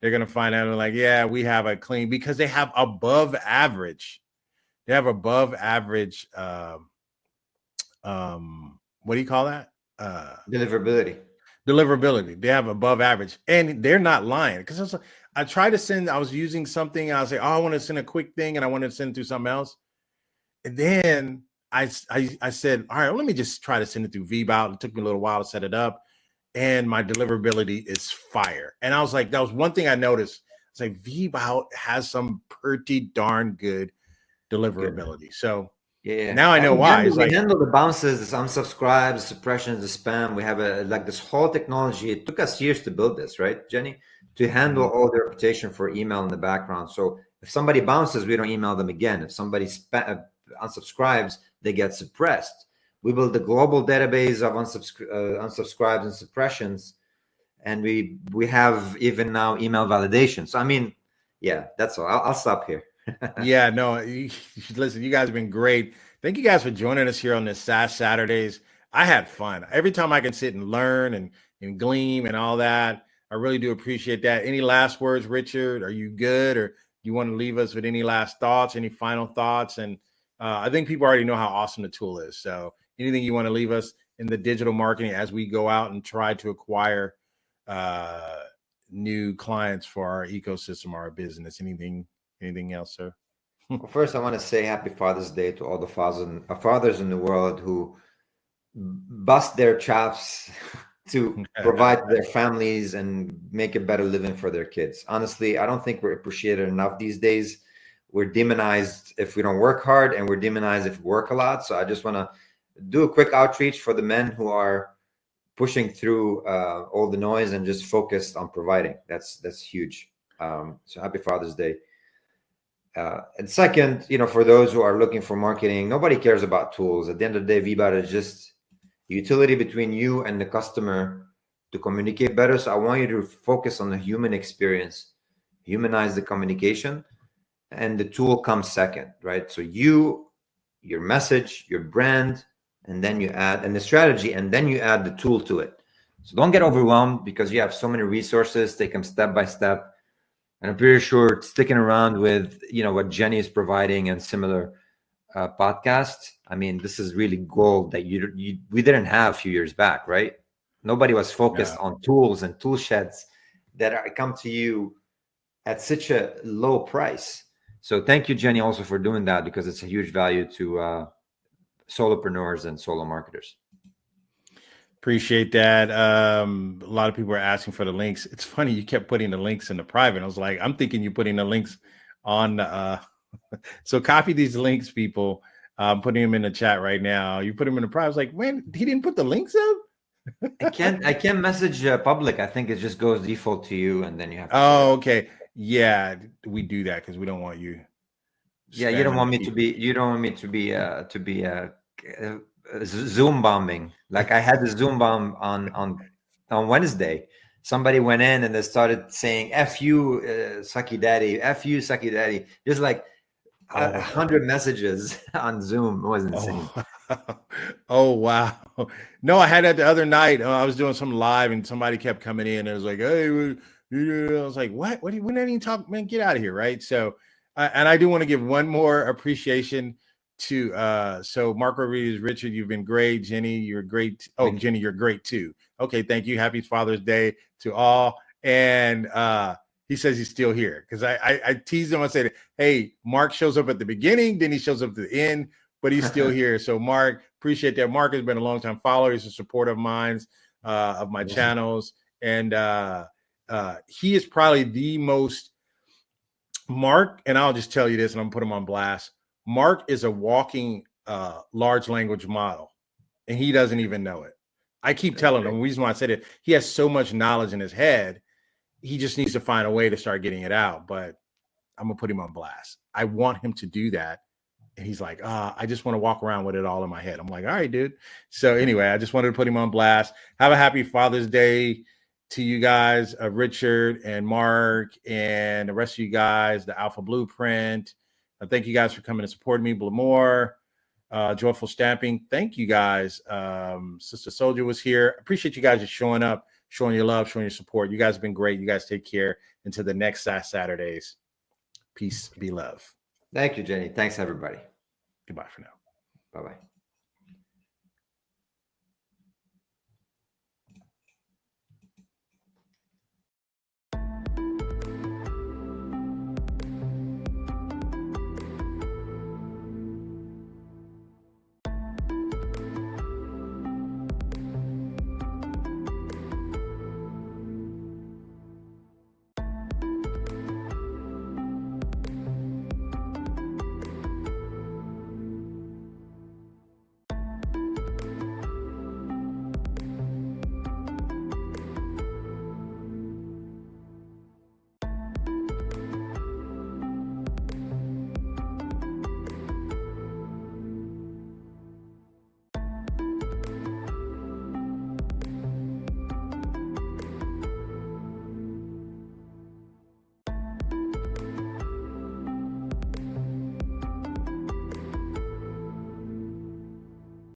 they're going to find out and like, yeah, we have a clean, because they have above average. They have above average. What do you call that?
Deliverability.
Deliverability. They have above average, and they're not lying, because I tried to send. I was using something. I was like, oh, I want to send a quick thing, and I wanted to send it through something else. And then I said, all right, well, let me just try to send it through VBout. It took me a little while to set it up, and my deliverability is fire. And I was like, that was one thing I noticed. It's like VBout has some pretty darn good deliverability. Good. So
yeah,
now I know why.
We handle the bounces, the unsubscribes, the suppressions, the spam. We have like this whole technology. It took us years to build this, right, Jenny? To handle all the reputation for email in the background. So if somebody bounces, we don't email them again. If somebody unsubscribes, they get suppressed. We build a global database of unsubscribes and suppressions, and we have even now email validation. So I mean, yeah, that's all. I'll stop here.
Yeah, no, listen, you guys have been great. Thank you guys for joining us here on this Saas Saturdays. I had fun. Every time I can sit and learn and gleam and all that, I really do appreciate that. Any last words, Richard? Are you good, or you want to leave us with any last thoughts, any final thoughts? And I think people already know how awesome the tool is. So anything you want to leave us in the digital marketing as we go out and try to acquire new clients for our ecosystem, our business? Anything else, sir?
Well, first, I want to say Happy Father's Day to all the fathers in the world who bust their chops to provide to their families and make a better living for their kids. Honestly, I don't think we're appreciated enough these days. We're demonized if we don't work hard, and we're demonized if we work a lot. So I just want to do a quick outreach for the men who are pushing through all the noise and just focused on providing. That's huge. So Happy Father's Day. And second, for those who are looking for marketing, nobody cares about tools. At the end of the day, VBot is just utility between you and the customer to communicate better. So I want you to focus on the human experience, humanize the communication, and the tool comes second, right? So your message, your brand, and then you add, and the strategy, and then you add the tool to it. So don't get overwhelmed because you have so many resources. Take them step by step. And I'm pretty sure sticking around with, what Jenny is providing and similar podcasts. I mean, this is really gold that we didn't have a few years back, right? Nobody was focused on tools and tool sheds that come to you at such a low price. So thank you, Jenny, also for doing that, because it's a huge value to solopreneurs and solo marketers.
Appreciate that. A lot of people are asking for the links. It's funny, you kept putting the links in the private. I was like, I'm thinking you're putting the links on so copy these links, people. I'm putting them in the chat right now. You put them in the private. I was like, man, he didn't put the links up.
I can't message public. I think it just goes default to you, and then you have to put it.
Oh, okay. Yeah, we do that because we don't want you.
Yeah, you don't
spamming
want
the
me to
people.
be. You don't want me to be Zoom bombing. Like I had the Zoom bomb on Wednesday. Somebody went in and they started saying "F you, sucky daddy," "F you, sucky daddy." Just like
Oh,
100 messages on Zoom. It was insane.
oh, oh, wow. No, I had that the other night. I was doing some live and somebody kept coming in. And it was like, hey, I was like, what? What do you, we didn't even talk, man, get out of here. Right. So, and I do want to give one more appreciation to, so Mark Rodriguez, Richard, you've been great. Jenny, you're great. Oh, Jenny, you're great too. Okay. Thank you. Happy Father's Day to all. And, he says he's still here because I teased him. I said, hey, Mark shows up at the beginning, then he shows up at the end, but he's still here. So Mark, appreciate that. Mark has been a longtime follower. He's a supporter of mine, of my channels. And he is probably the most, Mark, and I'll just tell you this and I'm gonna put him on blast. Mark is a walking large language model and he doesn't even know it. I keep telling him, the reason why I said it, he has so much knowledge in his head. He just needs to find a way to start getting it out, but I'm gonna put him on blast. I want him to do that. And he's like, I just want to walk around with it all in my head. I'm like, all right, dude. So anyway, I just wanted to put him on blast. Have a happy Father's Day to you guys, Richard and Mark and the rest of you guys, the Alpha Blueprint. Thank you guys for coming and supporting me. Blamore, Joyful Stamping. Thank you guys. Sister Soldier was here. Appreciate you guys just showing up, showing your love, showing your support. You guys have been great. You guys take care. Until the next Saas Saturdays. Peace, be love.
Thank you, Jenny. Thanks, everybody.
Goodbye for now.
Bye-bye.